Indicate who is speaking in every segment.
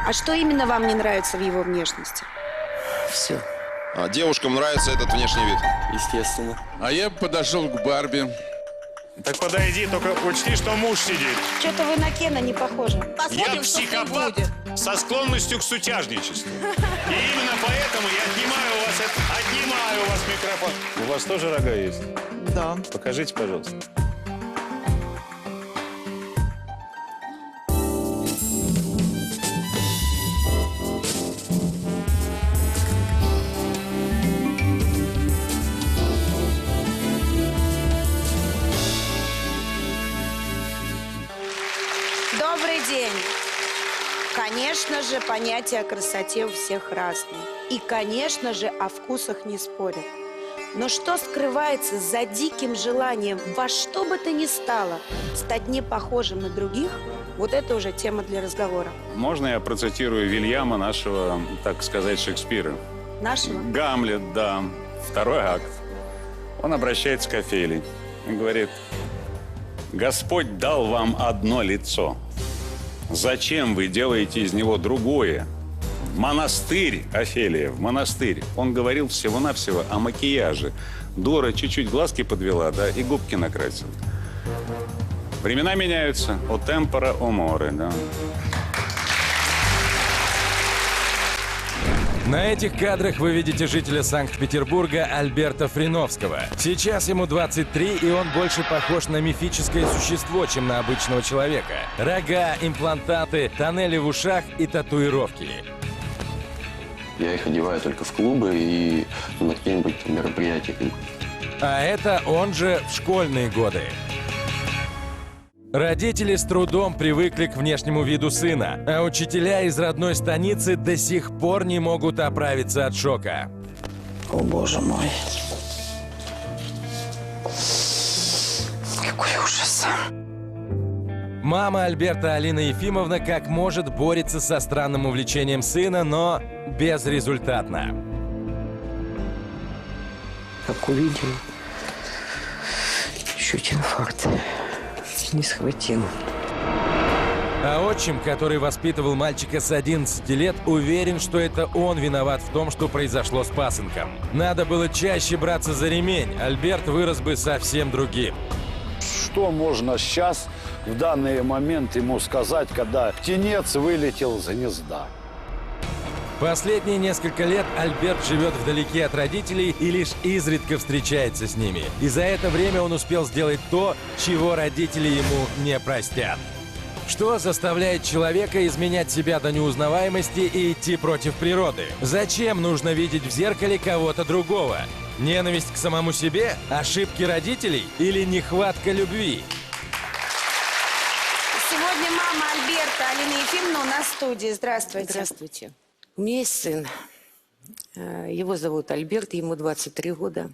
Speaker 1: А что именно вам не нравится в его внешности?
Speaker 2: Все.
Speaker 3: А девушкам нравится этот внешний вид?
Speaker 2: Естественно.
Speaker 4: А я подошел к Барби.
Speaker 5: Так подойди, только учти, что муж сидит.
Speaker 1: Что-то вы на Кена не похожи.
Speaker 5: Я психопат со склонностью к сутяжничеству. И именно поэтому я отнимаю у вас микрофон. У вас тоже рога есть?
Speaker 6: Да.
Speaker 5: Покажите, пожалуйста.
Speaker 1: Добрый день. Конечно же, понятия о красоте у всех разные. И, конечно же, о вкусах не спорят. Но что скрывается за диким желанием во что бы то ни стало стать не похожим на других, вот это уже тема для разговора.
Speaker 5: Можно я процитирую Вильяма, нашего, так сказать, Шекспира?
Speaker 1: Нашего?
Speaker 5: Гамлет, да. Второй акт. Он обращается к Офелии и говорит: «Господь дал вам одно лицо. Зачем вы делаете из него другое? Монастырь, Офелия, в монастырь». Он говорил всего-навсего о макияже. Дора чуть-чуть глазки подвела, да, и губки накрасила. Времена меняются. О темпора, о море, да.
Speaker 7: На этих кадрах вы видите жителя Санкт-Петербурга Альберта Фриновского. Сейчас ему 23, и он больше похож на мифическое существо, чем на обычного человека. Рога, имплантаты, тоннели в ушах и татуировки.
Speaker 2: Я их одеваю только в клубы и на какие-нибудь мероприятия.
Speaker 7: А это он же в школьные годы. Родители с трудом привыкли к внешнему виду сына, а учителя из родной станицы до сих пор не могут оправиться от шока.
Speaker 6: О, боже мой. Какой ужас.
Speaker 7: Мама Альберта, Алина Ефимовна, как может борется со странным увлечением сына, но безрезультатно.
Speaker 6: Как увидел, чуть инфаркт не схватил.
Speaker 7: А отчим, который воспитывал мальчика с 11 лет, уверен, что это он виноват в том, что произошло с пасынком. Надо было чаще браться за ремень, Альберт вырос бы совсем другим.
Speaker 8: Что можно сейчас, в данный момент, ему сказать, когда птенец вылетел из гнезда?
Speaker 7: Последние несколько лет Альберт живет вдалеке от родителей и лишь изредка встречается с ними. И за это время он успел сделать то, чего родители ему не простят. Что заставляет человека изменять себя до неузнаваемости и идти против природы? Зачем нужно видеть в зеркале кого-то другого? Ненависть к самому себе? Ошибки родителей? Или нехватка любви?
Speaker 1: Сегодня мама Альберта, Алина Ефимовна, у нас в студии. Здравствуйте.
Speaker 6: Здравствуйте. У меня есть сын. Его зовут Альберт, ему 23 года.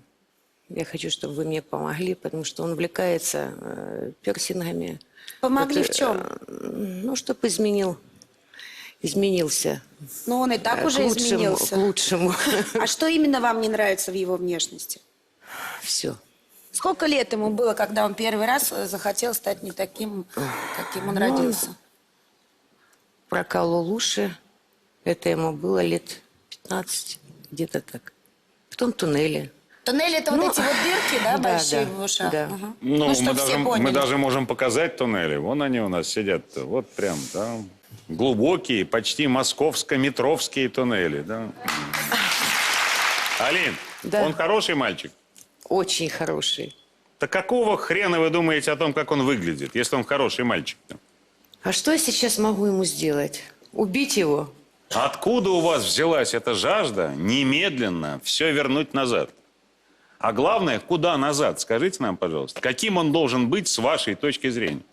Speaker 6: Я хочу, чтобы вы мне помогли, потому что он увлекается пирсингами.
Speaker 1: Помогли в чем?
Speaker 6: Ну, чтобы изменился.
Speaker 1: Ну, он и так уже
Speaker 6: К лучшему,
Speaker 1: изменился.
Speaker 6: К лучшему.
Speaker 1: А что именно вам не нравится в его внешности?
Speaker 6: Все.
Speaker 1: Сколько лет ему было, когда он первый раз захотел стать не таким, каким он родился?
Speaker 6: Проколол уши. Это ему было лет 15, где-то так. В том туннеле.
Speaker 1: Туннель — это вот эти вот дырки, да,
Speaker 6: да,
Speaker 1: большие
Speaker 6: да,
Speaker 1: в ушах?
Speaker 6: да.
Speaker 1: Ага.
Speaker 5: Ну,
Speaker 1: чтоб все поняли.
Speaker 5: мы даже можем показать туннели. Вон они у нас сидят. Вот прям, да. Глубокие, почти московско-метровские туннели, да. Алин,
Speaker 6: Да.
Speaker 5: он хороший мальчик?
Speaker 6: Очень хороший.
Speaker 5: Так какого хрена вы думаете о том, как он выглядит, если он хороший мальчик-то?
Speaker 6: А что я сейчас могу ему сделать? Убить его?
Speaker 5: Откуда у вас взялась эта жажда немедленно все вернуть назад? А главное, куда назад? Скажите нам, пожалуйста, каким он должен быть с вашей точки зрения?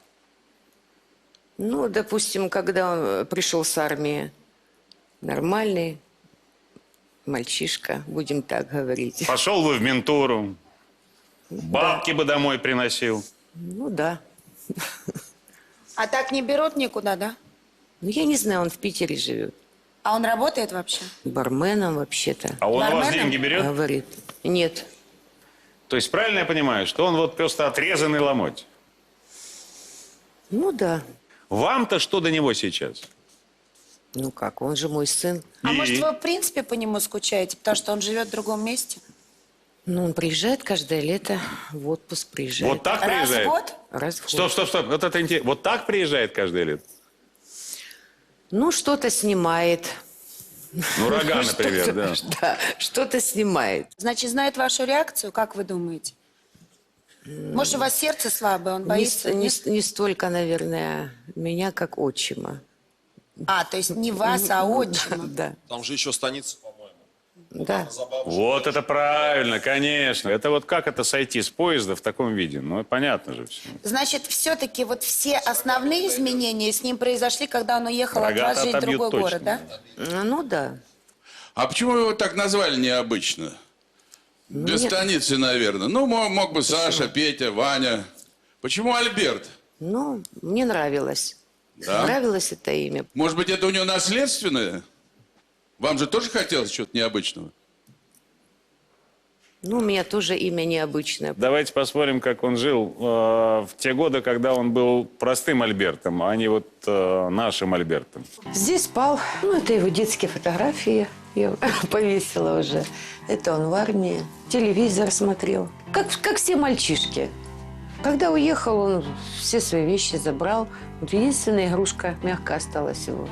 Speaker 6: Ну, допустим, когда он пришел с армии, нормальный мальчишка, будем так говорить.
Speaker 5: Пошел бы в ментуру, бабки бы домой приносил.
Speaker 6: Ну, да.
Speaker 1: А так не берут никуда, да?
Speaker 6: Ну, я не знаю, он в Питере живет.
Speaker 1: А он работает вообще?
Speaker 6: Барменом вообще-то.
Speaker 5: А он у вас
Speaker 1: Барменом?
Speaker 5: деньги берет?
Speaker 6: Говорит. Нет.
Speaker 5: То есть правильно я понимаю, что он вот просто отрезанный ломоть?
Speaker 6: Ну, да.
Speaker 5: Вам-то что до него сейчас?
Speaker 6: Ну как, он же мой сын.
Speaker 1: А
Speaker 5: И?
Speaker 1: может, вы в принципе по нему скучаете, потому что он живет в другом месте?
Speaker 6: Ну, он приезжает каждое лето в отпуск, приезжает.
Speaker 5: Вот так приезжает?
Speaker 1: Развод?
Speaker 6: Раз в
Speaker 5: Стоп,
Speaker 6: год.
Speaker 5: стоп, стоп. Вот это интересно. Вот так приезжает каждое лето?
Speaker 6: Ну, что-то снимает.
Speaker 5: Ну, рога, например, да.
Speaker 6: Да, что-то снимает.
Speaker 1: Значит, знает вашу реакцию, как вы думаете? Может, у вас сердце слабое, он боится? нет?
Speaker 6: Не столько, наверное, меня, как отчима.
Speaker 1: А, то есть не вас, а отчима.
Speaker 6: Да,
Speaker 3: Там же еще станица, по-моему.
Speaker 6: да.
Speaker 5: Вот это правильно, конечно. Это вот как это сойти с поезда в таком виде? Ну, понятно же все.
Speaker 1: Значит, все-таки вот все основные изменения с ним произошли, когда он уехал от
Speaker 5: Рога
Speaker 1: вас жить в
Speaker 5: отобьют
Speaker 1: другой
Speaker 5: точно.
Speaker 1: город, да?
Speaker 6: Ну да.
Speaker 4: А почему его так назвали необычно? Без станицы, наверное. Ну, мог бы Саша, Петя, Ваня. Почему Альберт?
Speaker 6: Ну, мне нравилось.
Speaker 4: Да?
Speaker 6: Нравилось это имя.
Speaker 4: Может быть, это у него наследственное? Вам же тоже хотелось чего-то необычного?
Speaker 6: Ну, у меня тоже имя необычное.
Speaker 5: Давайте посмотрим, как он жил в те годы, когда он был простым Альбертом, а не вот нашим Альбертом.
Speaker 6: Здесь спал. Ну, это его детские фотографии. Я повесила уже. Это он в армии. Телевизор смотрел. Как все мальчишки. Когда уехал, он все свои вещи забрал. Вот единственная игрушка мягко осталась его,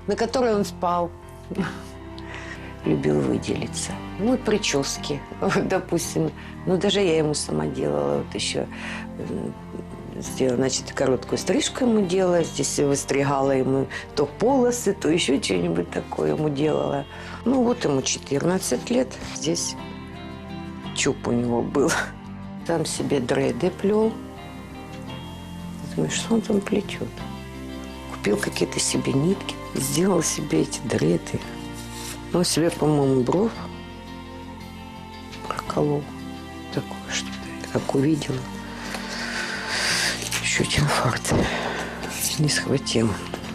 Speaker 6: на которой он спал. Любил выделиться. Ну, и прически, вот, допустим. Ну, даже я ему сама делала. Вот еще сделала, значит, короткую стрижку ему делала. Здесь выстригала ему то полосы, то еще что-нибудь такое ему делала. Ну, вот ему 14 лет. Здесь чуб у него был. Там себе дрейды плел. Думаю, что он там плетет? Купил какие-то себе нитки, сделал себе эти дрейды. Он себе, по-моему, бровь проколол. Такое что-то. Как увидела. Чуть инфаркт не схватил.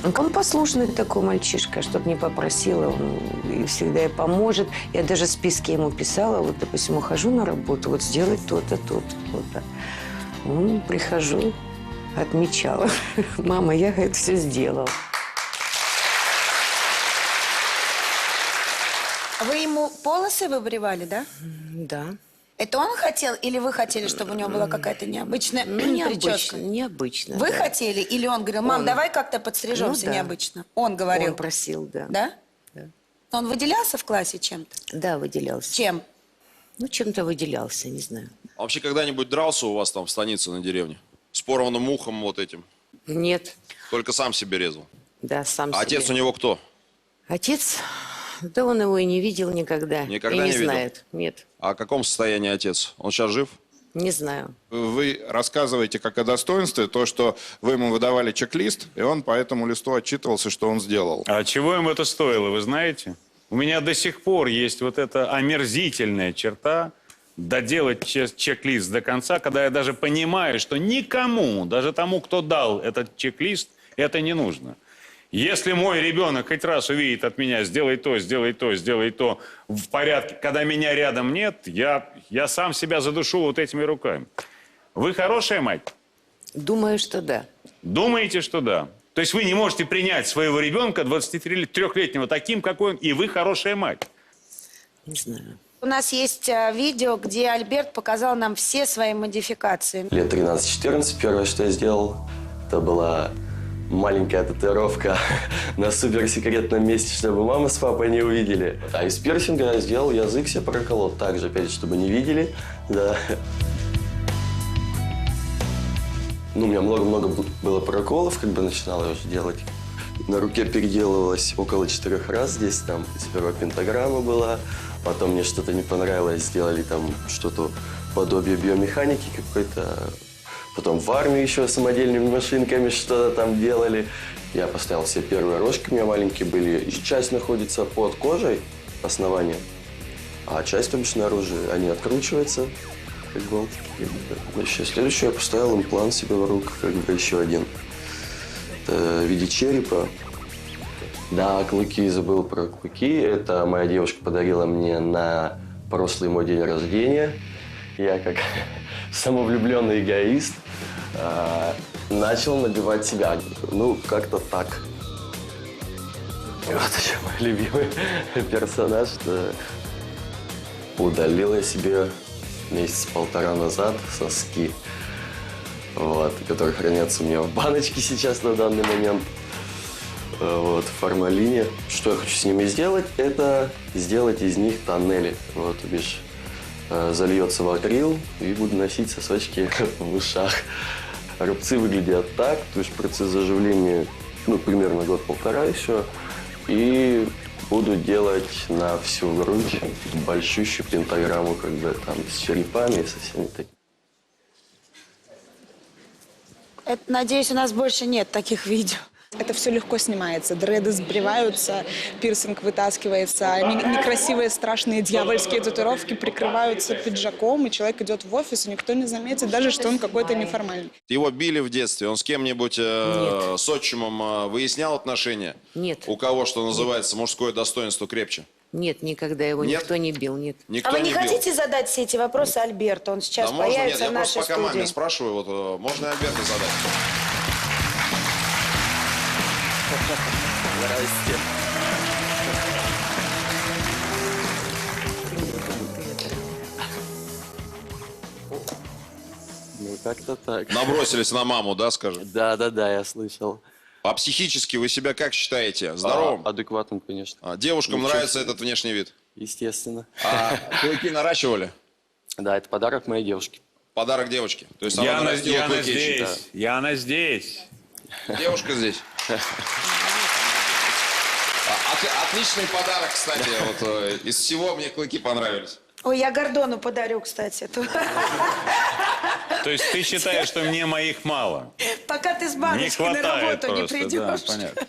Speaker 6: Он послушный такой мальчишка, чтобы не попросила. Он и всегда ей поможет. Я даже списки ему писала. Вот, допустим, ухожу на работу, вот сделать то-то, то-то, то-то. Ну, прихожу, отмечала. Мама, я это все сделала.
Speaker 1: Вы ему полосы выбривали, да?
Speaker 6: Да.
Speaker 1: Это он хотел или вы хотели, чтобы у него была какая-то необычная прическа?
Speaker 6: Необычно.
Speaker 1: Вы
Speaker 6: да.
Speaker 1: хотели или он говорил, мам,
Speaker 6: Он.
Speaker 1: давай как-то подстрижемся
Speaker 6: Ну, да.
Speaker 1: необычно? Он говорил.
Speaker 6: Он просил, да.
Speaker 1: Да?
Speaker 6: Да.
Speaker 1: Он выделялся в классе чем-то?
Speaker 6: Да, выделялся.
Speaker 1: Чем?
Speaker 6: Ну, чем-то выделялся, не знаю.
Speaker 3: А вообще когда-нибудь дрался у вас там в станице на деревне? С порванным ухом вот этим?
Speaker 6: Нет.
Speaker 3: Только сам себе резал?
Speaker 6: Да, сам
Speaker 3: А отец у
Speaker 6: себе.
Speaker 3: него кто?
Speaker 6: Отец? Да он его и не видел никогда.
Speaker 3: Никогда
Speaker 6: и
Speaker 3: не
Speaker 6: не
Speaker 3: видел?
Speaker 6: знает. Нет,
Speaker 3: А в каком состоянии отец? Он сейчас жив?
Speaker 6: не знаю.
Speaker 9: Вы рассказываете как о достоинстве то, что вы ему выдавали чек-лист, и он по этому листу отчитывался, что он сделал.
Speaker 5: А чего им это стоило, вы знаете? У меня до сих пор есть вот эта омерзительная черта доделать чек-лист до конца, когда я даже понимаю, что никому, даже тому, кто дал этот чек-лист, это не нужно. Если мой ребенок хоть раз увидит от меня «сделай то, сделай то, сделай то» в порядке, когда меня рядом нет, я сам себя задушу вот этими руками. Вы хорошая мать?
Speaker 6: Думаю, что да.
Speaker 5: Думаете, что да? То есть вы не можете принять своего ребенка 23-летнего таким, какой он, и вы хорошая мать?
Speaker 6: Не знаю.
Speaker 1: У нас есть видео, где Альберт показал нам все свои модификации.
Speaker 2: Лет 13-14 первое, что я сделал, это была маленькая татуировка на суперсекретном месте, чтобы мама с папой не увидели. А из пирсинга я сделал язык себе проколол, также, опять же, чтобы не видели. Да. Ну, у меня много-много было проколов, как бы начинал я уже делать. На руке переделывалось около 4 раз здесь, там, сперва пентаграмма была, потом мне что-то не понравилось, сделали там что-то подобие биомеханики какой-то. Потом в армии еще самодельными машинками что-то там делали. Я поставил себе первые рожки, у меня маленькие были. И часть находится под кожей, основание, а часть, то бишь, снаружи. Они откручиваются, как бы. Еще следующее я поставил имплант себе в руку, как бы еще один. Это в виде черепа. Да, клыки, забыл про клыки. Это моя девушка подарила мне на прошлый мой день рождения. Я как самовлюбленный эгоист начал набивать себя. Ну, как-то так. И вот еще мой любимый персонаж, что удалила себе месяца полтора назад соски, вот, которые хранятся у меня в баночке сейчас на данный момент, вот, в формалине. Что я хочу с ними сделать, это сделать из них тоннели. Вот, видишь, зальется в акрил и буду носить сосочки в ушах. Рубцы выглядят так, то есть процесс заживления, ну, примерно год-полтора еще. И буду делать на всю грудь большущую пентаграмму, как бы там с черепами и со всеми такими.
Speaker 1: Надеюсь, у нас больше нет таких видео.
Speaker 10: Это все легко снимается. Дреды сбриваются, пирсинг вытаскивается, некрасивые, страшные дьявольские татуировки прикрываются пиджаком, и человек идет в офис, и никто не заметит даже, что он какой-то неформальный.
Speaker 3: Его били в детстве? Он с кем-нибудь с отчимом выяснял отношения?
Speaker 6: Нет.
Speaker 3: У кого, что называется, мужское достоинство крепче?
Speaker 6: Нет, никогда его
Speaker 3: Нет?
Speaker 6: никто не бил, нет.
Speaker 3: Никто
Speaker 1: А вы не
Speaker 3: бил?
Speaker 1: хотите задать все эти вопросы Альберту? Он сейчас
Speaker 3: Да можно? Нет,
Speaker 1: появится
Speaker 3: я
Speaker 1: в
Speaker 3: просто
Speaker 1: нашей
Speaker 3: по команде
Speaker 1: студии.
Speaker 3: спрашиваю. Вот, можно и Альберту задать?
Speaker 2: Здрасте. Ну, как-то так.
Speaker 3: Набросились на маму, да, скажем?
Speaker 2: Да, я слышал.
Speaker 3: А психически вы себя как считаете? Здоровым?
Speaker 2: Адекватным, конечно.
Speaker 3: Девушкам
Speaker 2: Ничего
Speaker 3: нравится
Speaker 2: себе.
Speaker 3: этот внешний вид?
Speaker 2: Естественно.
Speaker 3: А клыки наращивали?
Speaker 2: Да, это подарок моей девушке.
Speaker 3: Подарок девочке. То есть она
Speaker 5: Яна,
Speaker 3: нарастила
Speaker 5: Яна
Speaker 3: клыки.
Speaker 5: здесь. Яна здесь.
Speaker 3: Девушка здесь. Отличный подарок, кстати. Вот, из всего мне клыки понравились.
Speaker 1: Ой, я Гордону подарю, кстати.
Speaker 5: То есть ты считаешь, что мне моих мало?
Speaker 1: Пока ты с
Speaker 5: Не
Speaker 1: баночкой на
Speaker 5: хватает
Speaker 1: работу не
Speaker 5: просто,
Speaker 1: придешь.
Speaker 5: да, понятно.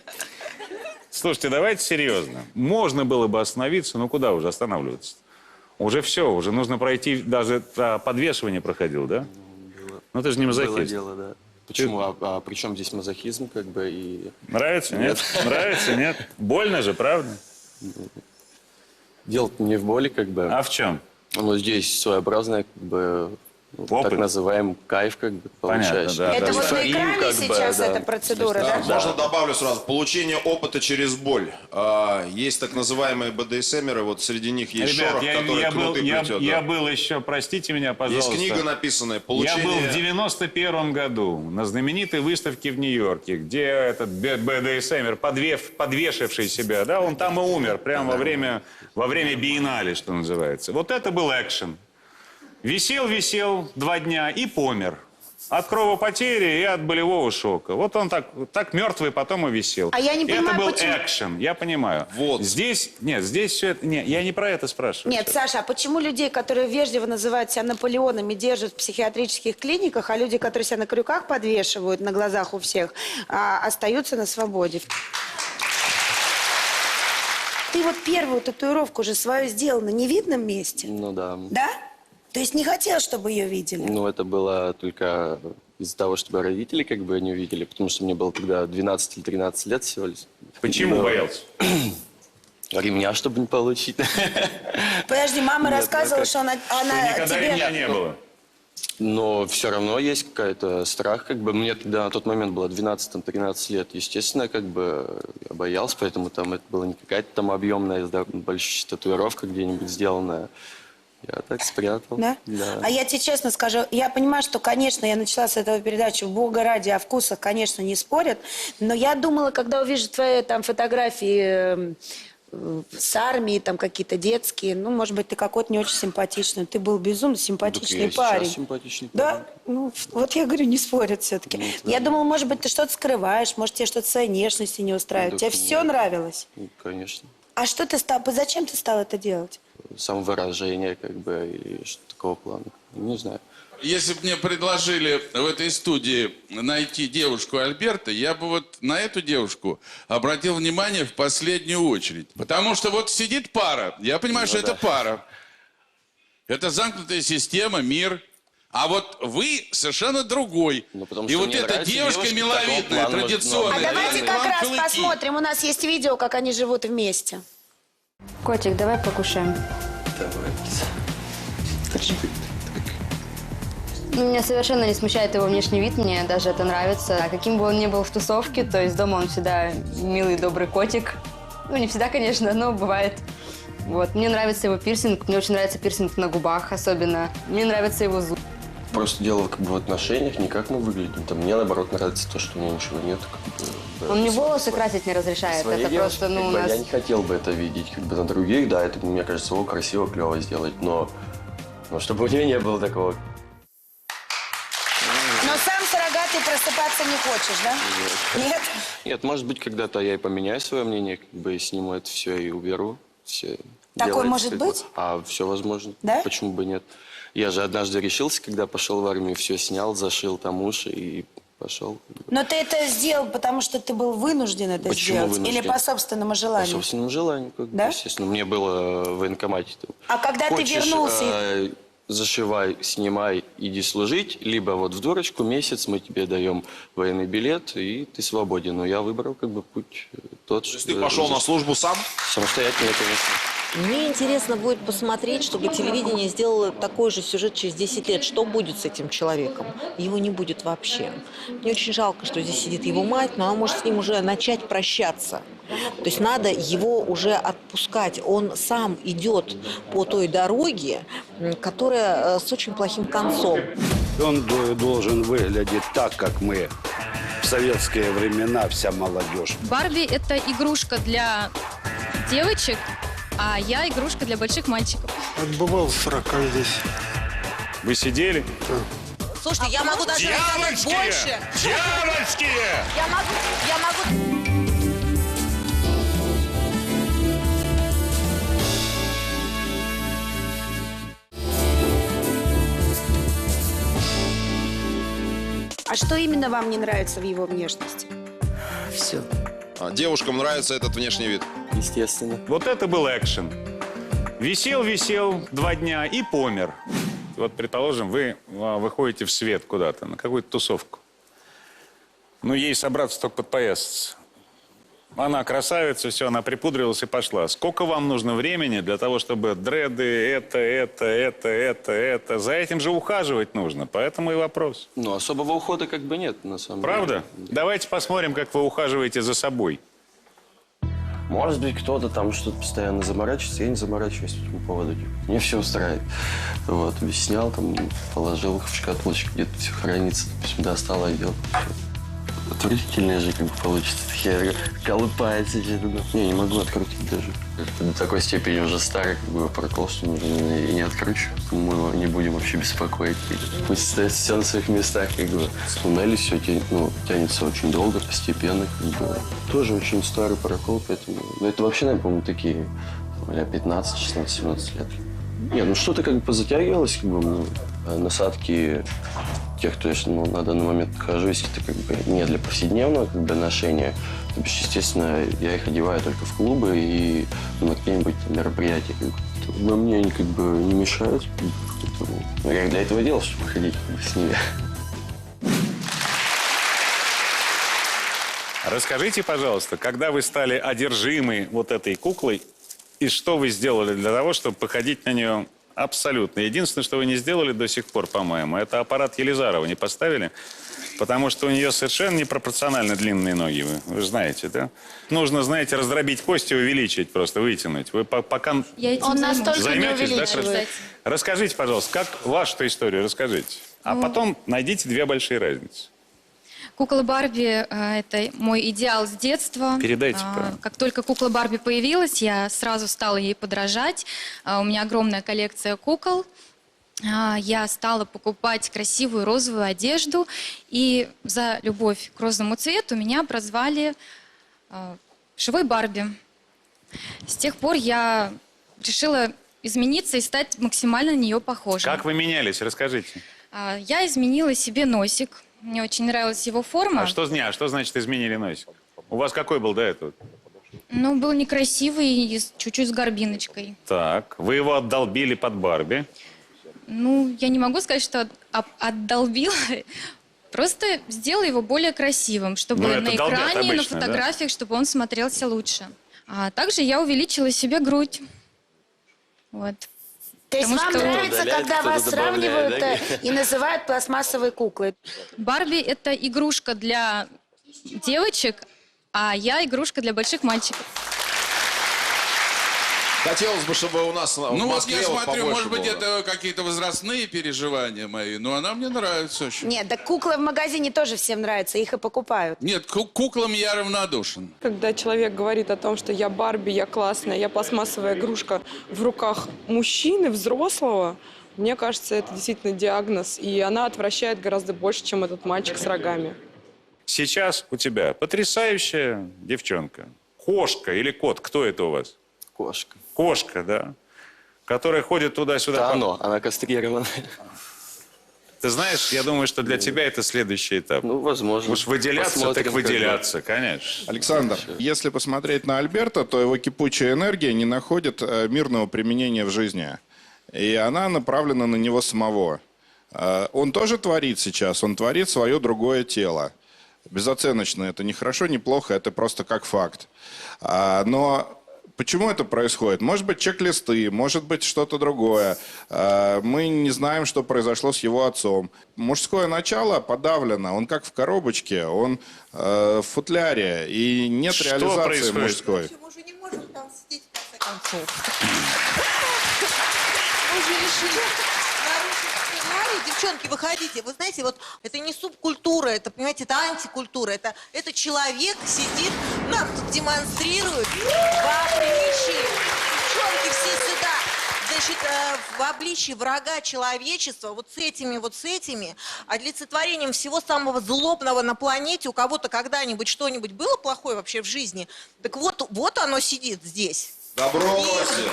Speaker 5: Слушайте, давайте серьезно. Можно было бы остановиться, но куда уже останавливаться? Уже все, уже нужно пройти, даже подвешивание проходил, да? Ну ты же не
Speaker 2: Было
Speaker 5: мазохист.
Speaker 2: дело, да. Почему? А при чем здесь мазохизм, как бы, и...
Speaker 5: Нравится, нет? Нравится, нет? Больно же, правда?
Speaker 2: Дело-то не в боли, как бы.
Speaker 5: А в чем?
Speaker 2: Но здесь своеобразное, как бы,
Speaker 5: Опыт.
Speaker 2: так называемый кайф, как бы, получаешь.
Speaker 5: да,
Speaker 1: Это
Speaker 5: да,
Speaker 1: вот
Speaker 5: да.
Speaker 1: на
Speaker 2: Эйфорию,
Speaker 1: экране
Speaker 2: как бы,
Speaker 1: сейчас
Speaker 2: да.
Speaker 1: эта процедура,
Speaker 3: Да,
Speaker 1: да?
Speaker 3: можно добавлю сразу. Получение опыта через боль. Есть так называемые БДСМеры, вот среди них есть
Speaker 5: Ребят,
Speaker 3: шорох, который кнуты плетет.
Speaker 5: я
Speaker 3: да.
Speaker 5: был еще, простите меня, пожалуйста.
Speaker 3: Есть книга написанная
Speaker 5: Я
Speaker 3: «Получение...»
Speaker 5: был в 91 году на знаменитой выставке в Нью-Йорке, где этот БДСМер, подвешивший себя, да, он там и умер, прямо во время биеннале, что называется. Вот это был экшен. Висел 2 дня и помер. От кровопотери и от болевого шока. Вот он так мертвый потом и висел.
Speaker 1: А я не понимаю,
Speaker 5: это был
Speaker 1: почему-
Speaker 5: экшен, я понимаю.
Speaker 3: Вот.
Speaker 5: Здесь все это... Нет, я не про это спрашиваю.
Speaker 1: Нет, Саша, а почему людей, которые вежливо называют себя Наполеонами, держат в психиатрических клиниках, а люди, которые себя на крюках подвешивают на глазах у всех, остаются на свободе? Ты вот первую татуировку уже свою сделал на невидном месте?
Speaker 2: Ну да.
Speaker 1: Да? То есть не хотел, чтобы ее видели?
Speaker 2: Ну, это было только из-за того, чтобы родители как бы не увидели, потому что мне было тогда 12 или 13 лет всего лишь.
Speaker 5: Почему
Speaker 2: Но
Speaker 5: боялся?
Speaker 2: Ремня, чтобы не получить.
Speaker 1: Подожди, мама
Speaker 2: Нет,
Speaker 1: рассказывала,
Speaker 2: ну,
Speaker 1: что она
Speaker 5: Никогда
Speaker 1: тебе...
Speaker 5: ремня не было.
Speaker 2: Но все равно есть какой-то страх, как бы. Мне тогда на тот момент было 12-13 лет. Естественно, как бы я боялся, поэтому там это была не какая-то там объемная, большая татуировка где-нибудь сделанная. Я так спрятал.
Speaker 1: Да?
Speaker 2: Да.
Speaker 1: А я тебе честно скажу, я понимаю, что, конечно, я начала с этого передачи, бога ради, о вкусах, конечно, не спорят, но я думала, когда увижу твои там фотографии с армии, там какие-то детские, ну, может быть, ты какой-то не очень симпатичный, ты был безумно симпатичный
Speaker 2: Так я
Speaker 1: парень.
Speaker 2: сейчас симпатичный
Speaker 1: Да?
Speaker 2: парень.
Speaker 1: Ну, вот я говорю, не спорят все-таки. Я думала, может быть, ты что-то скрываешь, может, тебе что-то в своей внешности не устраивает.
Speaker 2: Да,
Speaker 1: Тебе все нравилось?
Speaker 2: Ну, конечно.
Speaker 1: А что ты стал, зачем ты стал это делать?
Speaker 2: Самовыражение, как бы, или что-то такого плана. Не знаю.
Speaker 4: Если бы мне предложили в этой студии найти девушку Альберта, я бы вот на эту девушку обратил внимание в последнюю очередь. Потому что вот сидит пара, я понимаю, что это пара. Это замкнутая система, мир. А вот вы совершенно другой.
Speaker 2: Ну, потому
Speaker 4: И
Speaker 2: что
Speaker 4: вот
Speaker 2: мне
Speaker 4: эта
Speaker 2: нравятся
Speaker 4: девушка
Speaker 2: девушки
Speaker 4: миловидная,
Speaker 2: такого плана,
Speaker 1: А
Speaker 4: традиционная.
Speaker 1: давайте
Speaker 4: Вам
Speaker 1: как раз
Speaker 4: клыки.
Speaker 1: посмотрим. У нас есть видео, как они живут вместе.
Speaker 11: Котик, давай покушаем. Меня совершенно не смущает его внешний вид, мне даже это нравится. А каким бы он ни был в тусовке, то есть дома он всегда милый, добрый котик. Ну, не всегда, конечно, но бывает. Вот. Мне нравится его пирсинг, мне очень нравится пирсинг на губах особенно. Мне нравится его зуб.
Speaker 2: Просто дело как бы в отношениях, не как мы выглядим. Там, мне, наоборот, нравится то, что у меня ничего нет. Как бы, да,
Speaker 11: Он мне волосы красить не разрешает.
Speaker 2: своей
Speaker 11: Это
Speaker 2: девушке,
Speaker 11: просто, ну,
Speaker 2: как
Speaker 11: у
Speaker 2: бы,
Speaker 11: нас...
Speaker 2: Я не хотел бы это видеть. Как бы на других, да, это, мне кажется, его красиво, клево сделать. Но чтобы у нее не было такого.
Speaker 1: Но сам суррогатый просыпаться не хочешь, да? Нет?
Speaker 2: Нет, может быть, когда-то я и поменяю свое мнение, как бы и сниму это все и уберу. Все
Speaker 1: Такое
Speaker 2: делается,
Speaker 1: может
Speaker 2: как бы.
Speaker 1: быть?
Speaker 2: А все возможно.
Speaker 1: Да?
Speaker 2: Почему бы нет? Я же однажды решился, когда пошел в армию, все снял, зашил там уши и пошел.
Speaker 1: Но ты это сделал, потому что ты был вынужден это
Speaker 2: Почему
Speaker 1: сделать?
Speaker 2: вынужден?
Speaker 1: Или по собственному
Speaker 2: По
Speaker 1: желанию?
Speaker 2: собственному желанию, как бы,
Speaker 1: Да?
Speaker 2: естественно. Мне было в военкомате. Там,
Speaker 1: А когда ты вернулся...
Speaker 2: Зашивай, снимай, иди служить, либо вот в дурочку месяц мы тебе даем военный билет, и ты свободен. Но я выбрал как бы путь тот,
Speaker 3: То есть ты пошел на службу сам?
Speaker 2: Самостоятельно, конечно.
Speaker 12: Мне интересно будет посмотреть, чтобы телевидение сделало такой же сюжет через 10 лет. Что будет с этим человеком? Его не будет вообще. Мне очень жалко, что здесь сидит его мать, но она может с ним уже начать прощаться. То есть надо его уже отпускать. Он сам идет по той дороге, которая с очень плохим концом.
Speaker 8: Он должен выглядеть так, как мы в советские времена, вся молодежь.
Speaker 13: Барби – это игрушка для девочек, а я игрушка для больших мальчиков.
Speaker 14: Отбывал 40 здесь.
Speaker 5: Вы сидели?
Speaker 12: Слушайте, я могу даже рассказать больше.
Speaker 5: Девочки!
Speaker 12: Я могу...
Speaker 1: А что именно вам не нравится в его внешности?
Speaker 6: Все.
Speaker 3: Девушкам нравится этот внешний вид?
Speaker 2: Естественно.
Speaker 5: Вот это был экшен. Висел 2 дня и помер. Вот, предположим, вы выходите в свет куда-то, на какую-то тусовку. Ну, ей собраться только подпоясаться. Она красавица, все, она припудрилась и пошла. Сколько вам нужно времени для того, чтобы дреды, это? За этим же ухаживать нужно, поэтому и вопрос.
Speaker 2: Ну, особого ухода как бы нет, на самом деле.
Speaker 5: Правда? Давайте посмотрим, как вы ухаживаете за собой.
Speaker 2: Может быть, кто-то там что-то постоянно заморачивается, я не заморачиваюсь по этому поводу. Мне все устраивает. Вот, снял, там, положил в шкатулочку, где-то все хранится, допустим, достал, одел. Отвратительная же как бы получится. Такие колупается что-то. Не могу открутить даже. До такой степени уже старый как бы прокол, что нужно и не откручу. Мы его не будем вообще беспокоить. Пусть стоит все на своих местах, как бы. С туннеля все тянется очень долго, постепенно. Как бы. Тоже очень старый прокол, поэтому... Ну, это вообще, наверное, по-моему, такие 15, 16, 17 лет. Нет, ну что-то как бы позатягивалось, как бы, насадки тех, кто я на данный момент нахожу, если это как бы не для повседневного как бы, ношения, то, естественно, я их одеваю только в клубы и на какие-нибудь мероприятия. Как бы, мне они как бы не мешают. Я для этого делал, чтобы ходить как бы, с ними.
Speaker 5: Расскажите, пожалуйста, когда вы стали одержимы вот этой куклой, и что вы сделали для того, чтобы походить на нее абсолютно? Единственное, что вы не сделали до сих пор, по-моему, это аппарат Елизарова не поставили, потому что у нее совершенно непропорционально длинные ноги, вы же знаете, да? Нужно, знаете, раздробить кости, увеличить, просто вытянуть. Вы пока
Speaker 13: Он настолько
Speaker 5: займетесь, да? Расскажите, пожалуйста, как вашу историю расскажите, а потом найдите 2 большие разницы.
Speaker 13: Кукла Барби – это мой идеал с детства.
Speaker 5: Передайте.
Speaker 13: Как только кукла Барби появилась, я сразу стала ей подражать. У меня огромная коллекция кукол. Я стала покупать красивую розовую одежду. И за любовь к розовому цвету меня прозвали Живой Барби. С тех пор я решила измениться и стать максимально на нее похожей.
Speaker 5: Как вы менялись? Расскажите.
Speaker 13: Я изменила себе носик. Мне очень нравилась его форма.
Speaker 5: А что значит изменили носик? У вас какой был до этого?
Speaker 13: Ну, был некрасивый и чуть-чуть с горбиночкой.
Speaker 5: Так, вы его отдолбили под Барби.
Speaker 13: Ну, я не могу сказать, что отдолбила. Просто сделала его более красивым, чтобы на экране, обычно, на фотографиях, да? Чтобы он смотрелся лучше. А также я увеличила себе грудь. Вот.
Speaker 1: То есть вам нравится, когда вас сравнивают и называют пластмассовой куклой?
Speaker 13: Барби – это игрушка для девочек, а я игрушка для больших мальчиков.
Speaker 3: Хотелось бы, чтобы у нас в
Speaker 4: Ну вот
Speaker 3: Москве
Speaker 4: я
Speaker 3: вот
Speaker 4: смотрю,
Speaker 3: побольше
Speaker 4: может быть,
Speaker 3: было.
Speaker 4: это какие-то возрастные переживания мои, но она мне нравится очень.
Speaker 1: Нет, да куклы в магазине тоже всем нравятся, их и покупают.
Speaker 4: Нет, к куклам я равнодушен.
Speaker 10: Когда человек говорит о том, что я Барби, я классная, я пластмассовая игрушка в руках мужчины, взрослого, мне кажется, это действительно диагноз, и она отвращает гораздо больше, чем этот мальчик с рогами.
Speaker 5: Сейчас у тебя потрясающая девчонка. Кошка или кот, кто это у вас?
Speaker 2: Кошка.
Speaker 5: Кошка, да. Которая ходит туда-сюда.
Speaker 2: Да, она кастрирована.
Speaker 5: Ты знаешь, я думаю, что для тебя это следующий этап.
Speaker 2: Ну, возможно.
Speaker 5: Уж выделяться,
Speaker 2: Посмотрим,
Speaker 5: так выделяться, конечно.
Speaker 9: Александр, если посмотреть на Альберта, то его кипучая энергия не находит мирного применения в жизни. И она направлена на него самого. Он тоже творит сейчас, он творит свое другое тело. Безоценочно, это не хорошо, не плохо, это просто как факт. Но почему это происходит? Может быть, чек-листы, может быть, что-то другое. Мы не знаем, что произошло с его отцом. Мужское начало подавлено, он как в коробочке, он в футляре, и нет
Speaker 5: Что
Speaker 9: реализации
Speaker 5: происходит?
Speaker 9: мужской.
Speaker 12: Мы уже не можем там сидеть, в конце концов. Мы же решили нарушить сценарий. Девчонки, выходите. Вы знаете, вот это не субкультура, это, понимаете, это антикультура. Это человек сидит, нам тут демонстрирует в обличии. Девчонки, все сюда. Значит, в обличии врага человечества, вот с этими, олицетворением всего самого злобного на планете, у кого-то когда-нибудь что-нибудь было плохое вообще в жизни, так вот оно сидит здесь.
Speaker 3: Да бросьте.